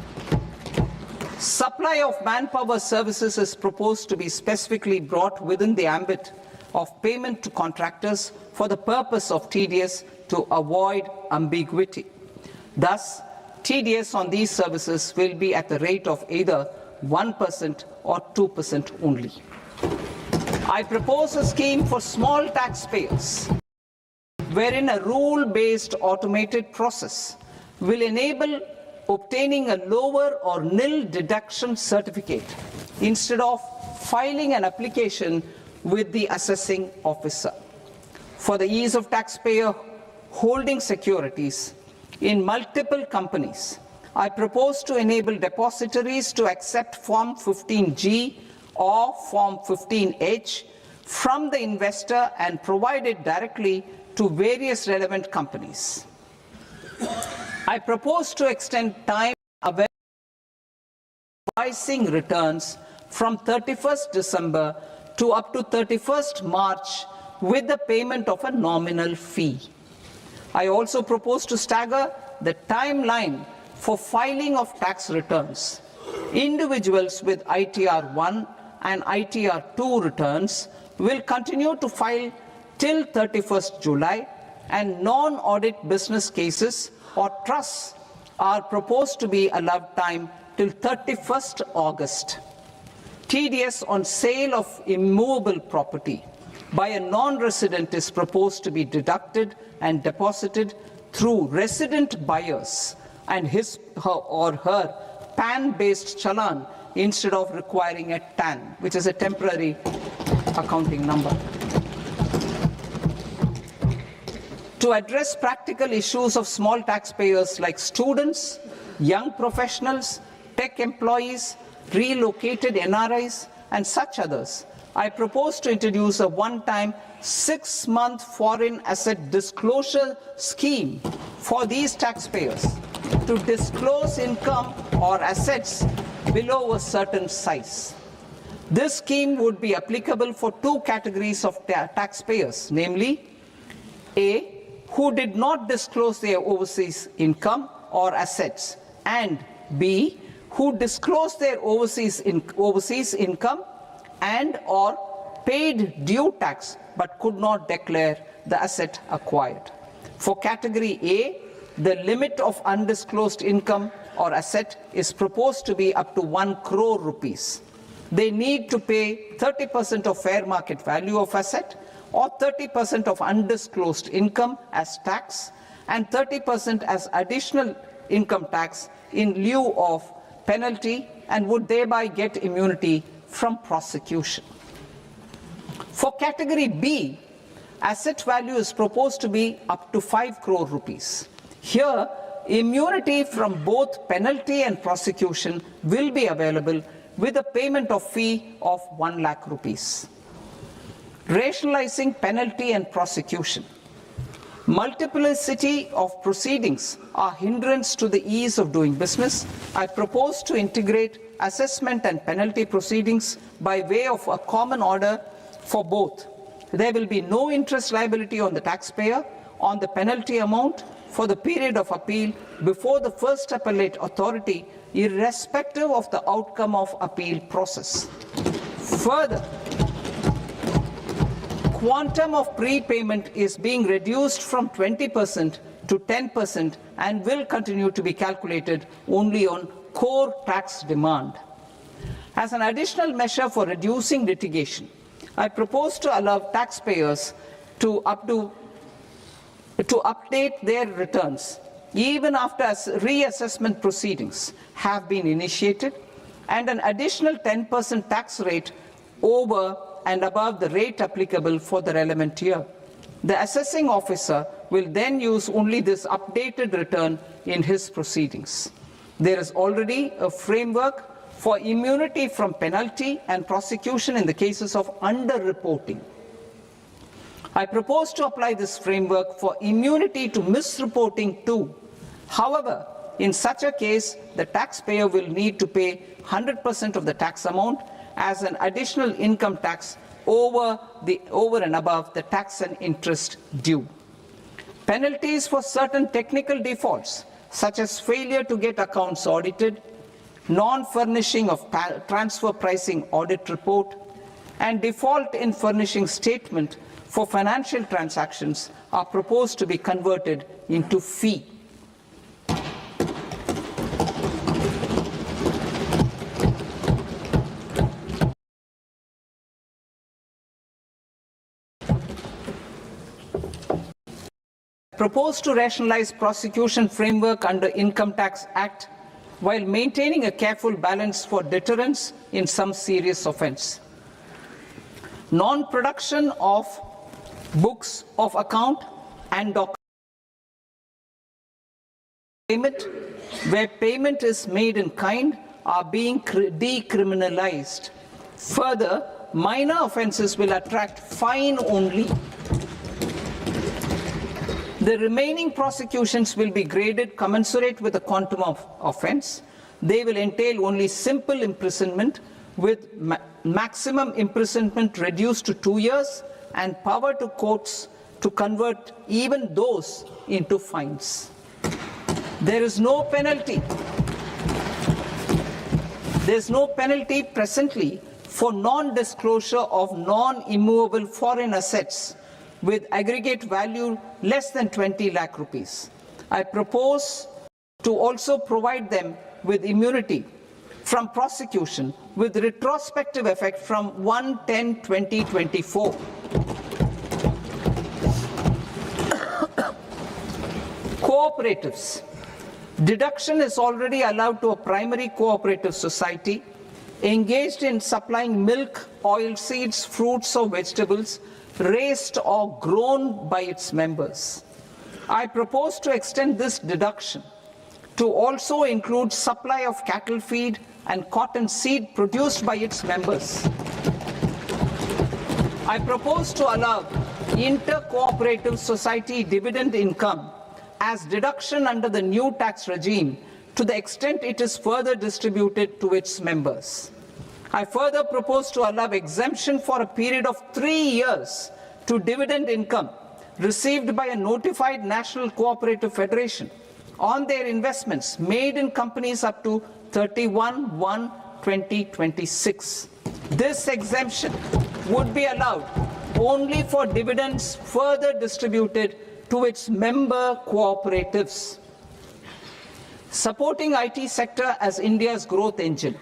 Supply of manpower services is proposed to be specifically brought within the ambit of payment to contractors for the purpose of TDS to avoid ambiguity. Thus, TDS on these services will be at the rate of either 1% or 2% only. I propose a scheme for small taxpayers wherein a rule-based automated process will enable obtaining a lower or nil deduction certificate instead of filing an application with the assessing officer. For the ease of taxpayer holding securities in multiple companies, I propose to enable depositories to accept Form 15G or Form 15H from the investor and provide it directly to various relevant companies. I propose to extend time available for advising returns from 31st December to up to 31st March with the payment of a nominal fee. I also propose to stagger the timeline for filing of tax returns. Individuals with ITR 1 and ITR 2 returns will continue to file till 31st July, and non-audit business cases or trusts are proposed to be allowed time till 31st August. TDS on sale of immovable property by a non-resident is proposed to be deducted and deposited through resident buyers and his or her PAN-based challan instead of requiring a TAN, which is a temporary accounting number. To address practical issues of small taxpayers like students, young professionals, tech employees, relocated NRIs, and such others, I propose to introduce a one-time 6-month foreign asset disclosure scheme for these taxpayers to disclose income or assets below a certain size. This scheme would be applicable for two categories of taxpayers, namely A, who did not disclose their overseas income or assets, and B, who disclosed their overseas income and or paid due tax but could not declare the asset acquired. For category A, the limit of undisclosed income or asset is proposed to be up to 1 crore rupees. They need to pay 30% of fair market value of asset or 30% of undisclosed income as tax and 30% as additional income tax in lieu of penalty, and would thereby get immunity from prosecution. For category B, asset value is proposed to be up to 5 crore rupees. Here, immunity from both penalty and prosecution will be available with a payment of fee of 1 lakh rupees. Rationalizing penalty and prosecution. Multiplicity of proceedings are hindrance to the ease of doing business. I propose to integrate assessment and penalty proceedings by way of a common order for both. There will be no interest liability on the taxpayer on the penalty amount for the period of appeal before the first appellate authority, irrespective of the outcome of appeal process. Further, quantum of prepayment is being reduced from 20% to 10% and will continue to be calculated only on core tax demand. As an additional measure for reducing litigation, I propose to allow taxpayers to update their returns even after reassessment proceedings have been initiated, and an additional 10% tax rate over and above the rate applicable for the relevant year. The assessing officer will then use only this updated return in his proceedings. There is already a framework for immunity from penalty and prosecution in the cases of underreporting. I propose to apply this framework for immunity to misreporting too. However, in such a case, the taxpayer will need to pay 100% of the tax amount as an additional income tax over and above the tax and interest due. Penalties for certain technical defaults such as failure to get accounts audited, non-furnishing of transfer pricing audit report, and default in furnishing statement for financial transactions are proposed to be converted into fee. Proposed to rationalize prosecution framework under Income Tax Act while maintaining a careful balance for deterrence in some serious offence. Non-production of books of account and document payment where payment is made in kind are being decriminalized. Further, minor offences will attract fine only. The remaining prosecutions will be graded commensurate with the quantum of offence. They will entail only simple imprisonment with maximum imprisonment reduced to 2 years and power to courts to convert even those into fines. There is no penalty. There is no penalty presently for non-disclosure of non-immovable foreign assets with aggregate value less than 20 lakh rupees. I propose to also provide them with immunity from prosecution with retrospective effect from 1/10/2024. Cooperatives. Deduction is already allowed to a primary cooperative society engaged in supplying milk, oilseeds, fruits or vegetables raised or grown by its members. I propose to extend this deduction to also include supply of cattle feed and cotton seed produced by its members. I propose to allow inter-cooperative society dividend income as deduction under the new tax regime to the extent it is further distributed to its members. I further propose to allow exemption for a period of 3 years to dividend income received by a notified national cooperative federation on their investments made in companies up to 31/1/2026. This exemption would be allowed only for dividends further distributed to its member cooperatives. Supporting IT sector as India's growth engine.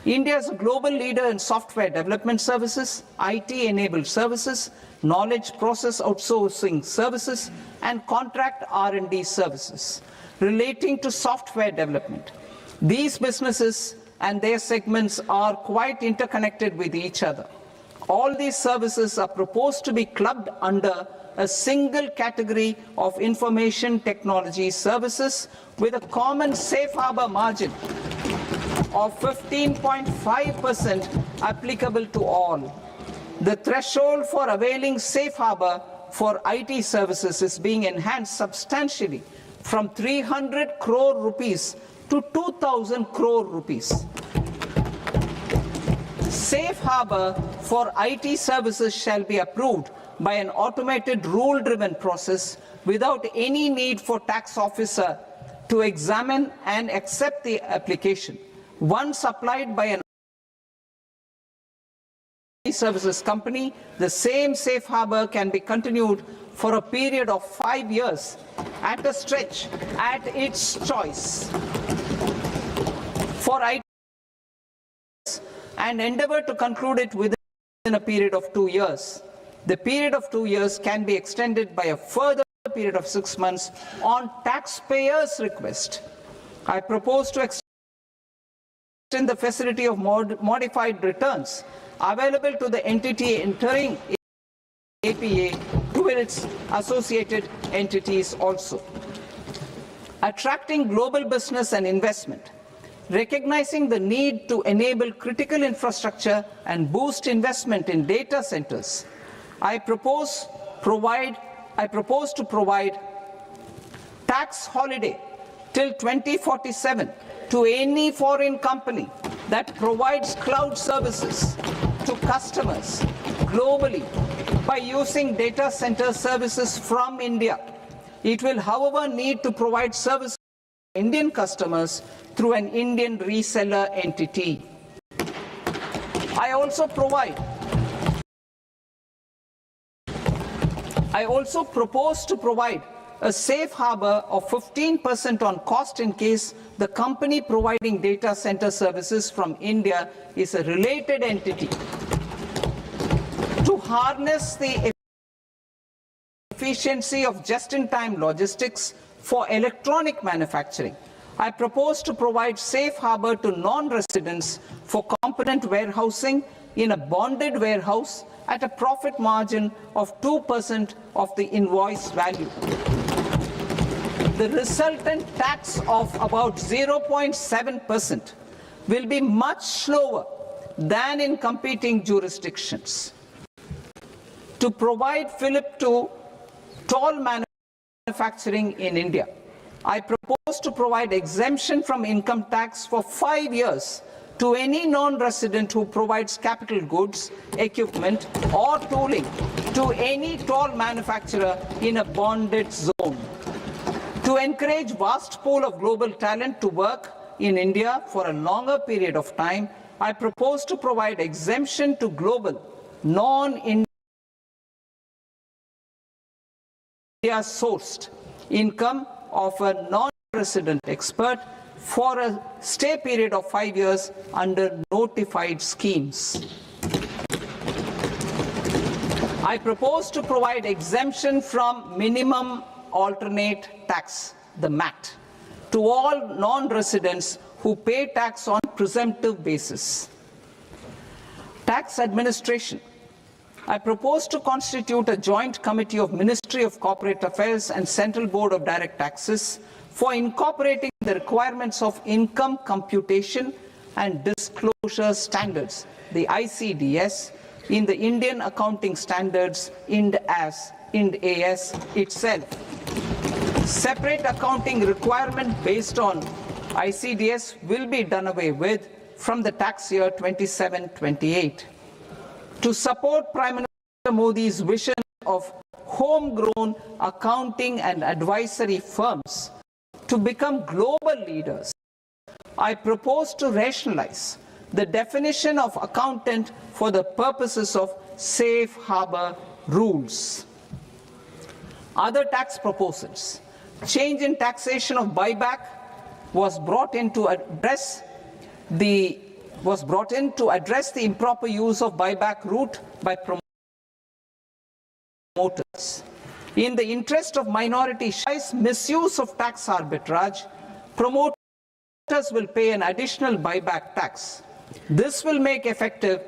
India is a global leader in software development services, IT-enabled services, knowledge process outsourcing services, and contract R&D services relating to software development. These businesses and their segments are quite interconnected with each other. All these services are proposed to be clubbed under a single category of information technology services with a common safe harbor margin of 15.5% applicable to all. The threshold for availing safe harbor for IT services is being enhanced substantially from 300 crore rupees to 2,000 crore rupees. Safe harbor for IT services shall be approved by an automated rule-driven process without any need for tax officer to examine and accept the application. Once applied by an IT services company, the same safe harbor can be continued for a period of 5 years at a stretch at its choice for IT and endeavor to conclude it within a period of 2 years. The period of 2 years can be extended by a further period of 6 months on taxpayers' request. I propose to extend the facility of modified returns available to the entity entering APA to its associated entities also. Attracting global business and investment. Recognizing the need to enable critical infrastructure and boost investment in data centers, I propose to provide tax holiday till 2047 to any foreign company that provides cloud services to customers globally by using data center services from India. It will, however, need to provide services Indian customers through an Indian reseller entity. I also propose to provide a safe harbor of 15% on cost in case the company providing data center services from India is a related entity. To harness the efficiency of just-in-time logistics for electronic manufacturing, I propose to provide safe harbor to non-residents for component warehousing in a bonded warehouse at a profit margin of 2% of the invoice value. The resultant tax of about 0.7% will be much lower than in competing jurisdictions. To provide fillip to toll manufacturing in India, I propose to provide exemption from income tax for 5 years to any non-resident who provides capital goods, equipment or tooling to any toll manufacturer in a bonded zone. To encourage vast pool of global talent to work in India for a longer period of time, I propose to provide exemption to global non-India sourced income of a non-resident expert for a stay period of 5 years under notified schemes. I propose to provide exemption from minimum alternate tax, the MAT, to all non-residents who pay tax on presumptive basis. Tax administration. I propose to constitute a joint committee of Ministry of Corporate Affairs and Central Board of Direct Taxes for incorporating the requirements of income computation and disclosure standards, the ICDS, in the Indian Accounting Standards, IND AS itself. Separate accounting requirement based on ICDS will be done away with from the tax year 27-28. To support Prime Minister Modi's vision of homegrown accounting and advisory firms to become global leaders, I propose to rationalize the definition of accountant for the purposes of safe harbor rules. Other tax proposals. Change in taxation of buyback was brought in to address the improper use of buyback route by promoters. In the interest of minority misuse of tax arbitrage, promoters will pay an additional buyback tax. This will make effective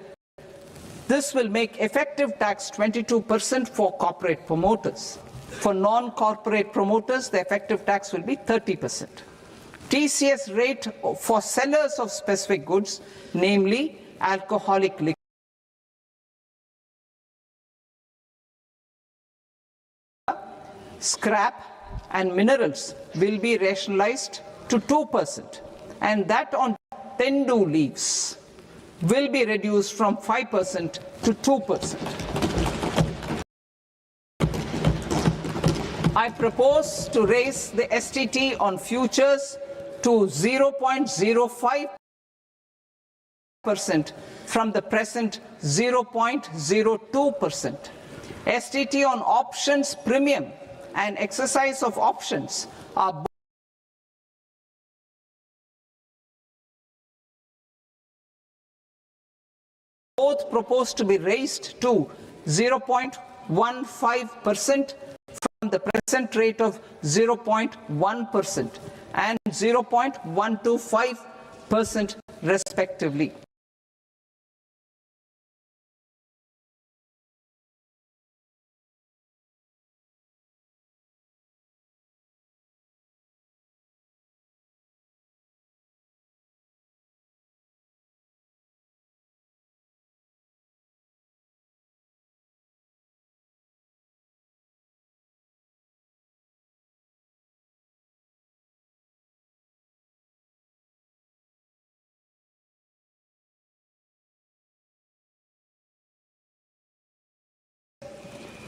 tax 22% for corporate promoters. For non-corporate promoters, the effective tax will be 30%. TCS rate for sellers of specific goods, namely alcoholic liquor, scrap and minerals will be rationalized to 2%, and that on tendu leaves will be reduced from 5% to 2%. I propose to raise the STT on futures to 0.05% from the present 0.02%. STT on options premium and exercise of options are both proposed to be raised to 0.15% from the present rate of 0.1% and 0.125% respectively.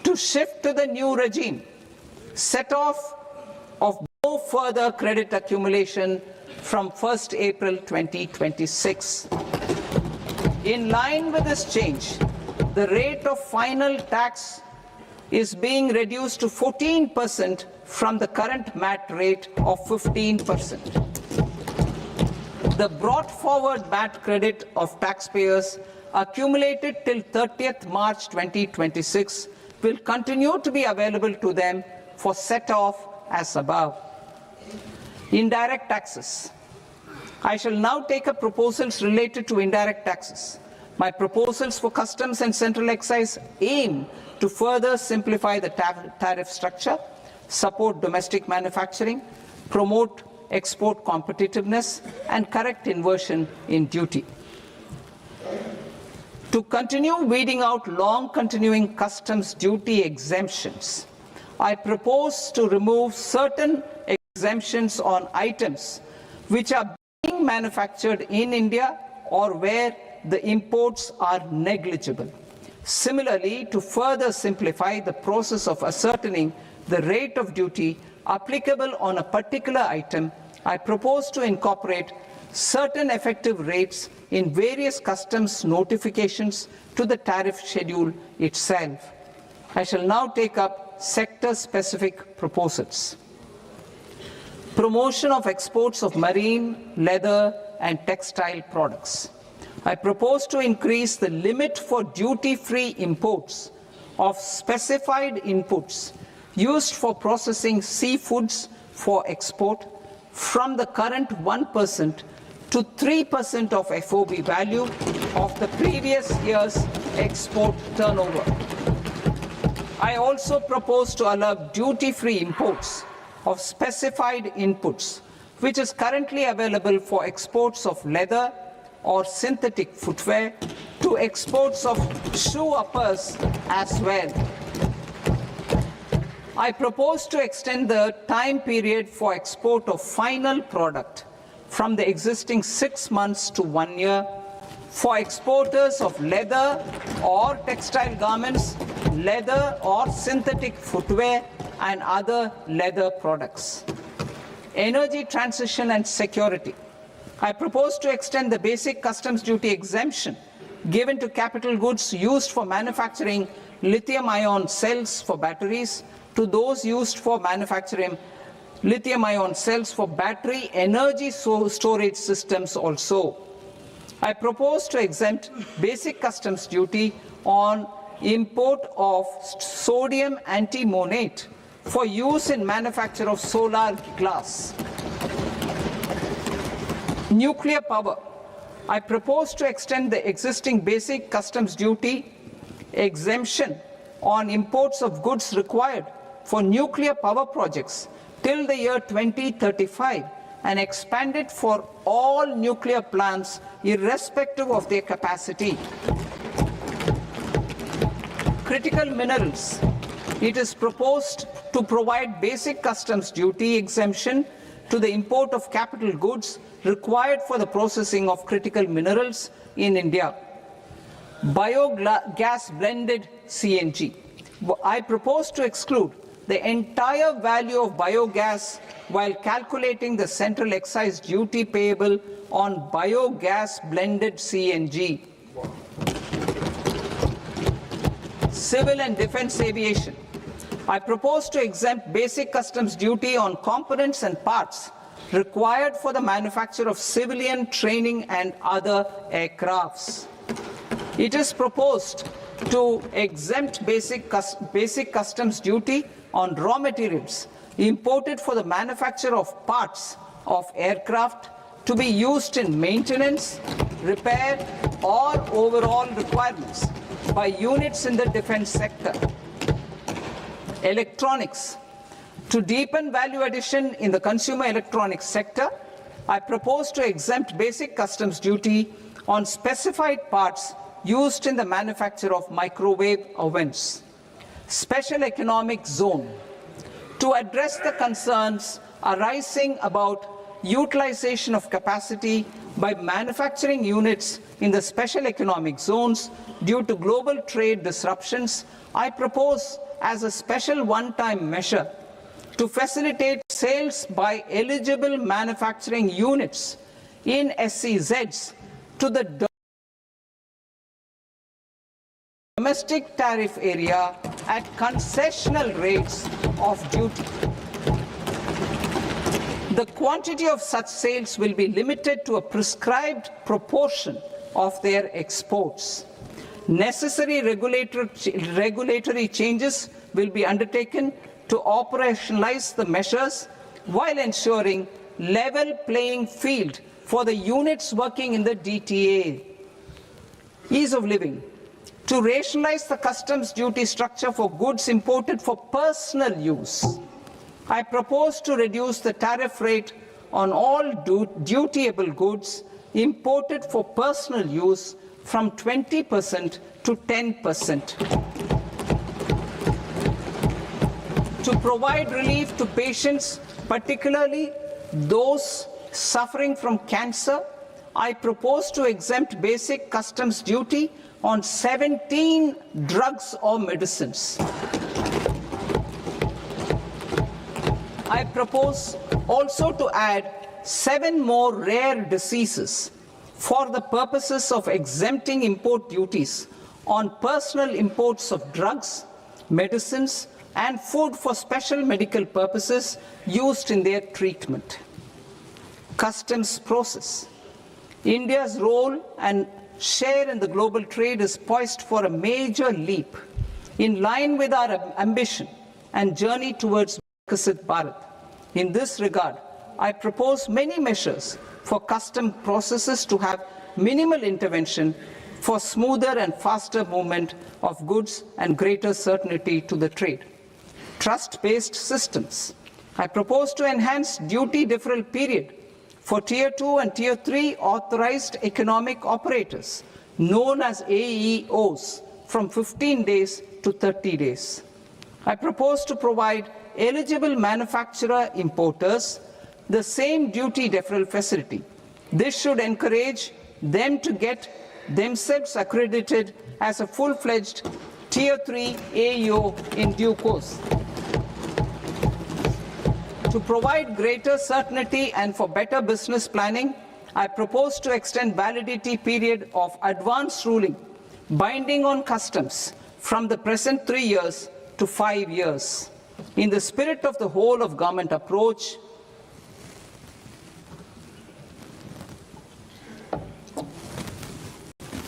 To shift to the new regime, set off of no further credit accumulation from 1st April 2026. In line with this change, the rate of final tax is being reduced to 14% from the current MAT rate of 15%. The brought forward MAT credit of taxpayers accumulated till 30th March 2026 will continue to be available to them for set-off as above. Indirect taxes. I shall now take up proposals related to indirect taxes. My proposals for customs and central excise aim to further simplify the tariff structure, support domestic manufacturing, promote export competitiveness, and correct inversion in duty. To continue weeding out long-continuing customs duty exemptions, I propose to remove certain exemptions on items which are being manufactured in India or where the imports are negligible. Similarly, to further simplify the process of ascertaining the rate of duty applicable on a particular item, I propose to incorporate certain effective rates in various customs notifications to the tariff schedule itself. I shall now take up sector-specific proposals. Promotion of exports of marine, leather, and textile products. I propose to increase the limit for duty-free imports of specified inputs used for processing seafoods for export from the current 1% to 3% of FOB value of the previous year's export turnover. I also propose to allow duty-free imports of specified inputs, which is currently available for exports of leather or synthetic footwear, to exports of shoe uppers as well. I propose to extend the time period for export of final product from the existing 6 months to 1 year for exporters of leather or textile garments, leather or synthetic footwear, and other leather products. Energy transition and security. I propose to extend the basic customs duty exemption given to capital goods used for manufacturing lithium-ion cells for batteries to those used for manufacturing lithium-ion cells for battery energy storage systems also. I propose to exempt basic customs duty on import of sodium antimonate for use in manufacture of solar glass. Nuclear power. I propose to extend the existing basic customs duty exemption on imports of goods required for nuclear power projects till the year 2035 and expand it for all nuclear plants irrespective of their capacity. Critical minerals. It is proposed to provide basic customs duty exemption to the import of capital goods required for the processing of critical minerals in India. Biogas blended CNG. I propose to exclude the entire value of biogas while calculating the central excise duty payable on biogas blended CNG. Civil and defense aviation. I propose to exempt basic customs duty on components and parts required for the manufacture of civilian training and other aircrafts. It is proposed to exempt basic customs duty on raw materials imported for the manufacture of parts of aircraft to be used in maintenance, repair, or overall requirements by units in the defense sector. Electronics. To deepen value addition in the consumer electronics sector, I propose to exempt basic customs duty on specified parts used in the manufacture of microwave ovens. Special economic zone. To address the concerns arising about utilization of capacity by manufacturing units in the special economic zones due to global trade disruptions, I propose as a special one-time measure to facilitate sales by eligible manufacturing units in SEZs to the domestic tariff area at concessional rates of duty. The quantity of such sales will be limited to a prescribed proportion of their exports. Necessary regulatory changes will be undertaken to operationalize the measures while ensuring level playing field for the units working in the DTA. Ease of living. To rationalize the customs duty structure for goods imported for personal use, I propose to reduce the tariff rate on all dutiable goods imported for personal use from 20% to 10%. To provide relief to patients, particularly those suffering from cancer, I propose to exempt basic customs duty on 17 drugs or medicines. I propose also to add 7 more rare diseases for the purposes of exempting import duties on personal imports of drugs, medicines, and food for special medical purposes used in their treatment. Customs process. India's role and share in the global trade is poised for a major leap in line with our ambition and journey towards Viksit Bharat. In this regard, I propose many measures for custom processes to have minimal intervention for smoother and faster movement of goods and greater certainty to the trade. Trust-based systems. I propose to enhance duty deferral period for Tier 2 and Tier 3 authorized economic operators, known as AEOs, from 15 days to 30 days. I propose to provide eligible manufacturer importers the same duty deferral facility. This should encourage them to get themselves accredited as a full-fledged Tier 3 AEO in due course. To provide greater certainty and for better business planning, I propose to extend validity period of advance ruling binding on customs from the present 3 years to 5 years. In the spirit of the whole of government approach,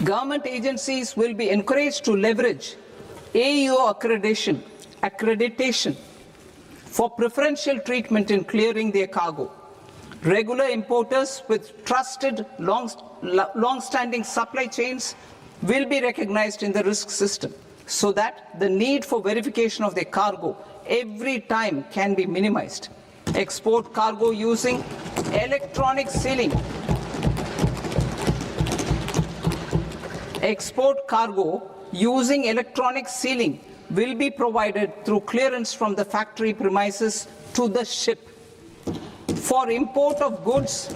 government agencies will be encouraged to leverage AEO accreditation for preferential treatment in clearing their cargo. Regular importers with trusted long-standing supply chains will be recognized in the risk system so that the need for verification of their cargo every time can be minimized. Export cargo using electronic sealing. Export cargo using electronic sealing will be provided through clearance from the factory premises to the ship. For import of goods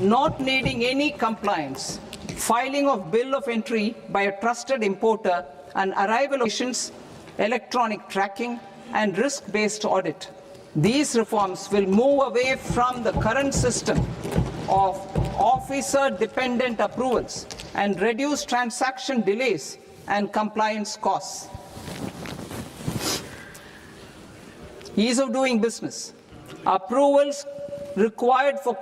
not needing any compliance, filing of bill of entry by a trusted importer and arrival locations, electronic tracking and risk-based audit. These reforms will move away from the current system of officer-dependent approvals and reduce transaction delays and compliance costs. Ease of doing business. Approvals required for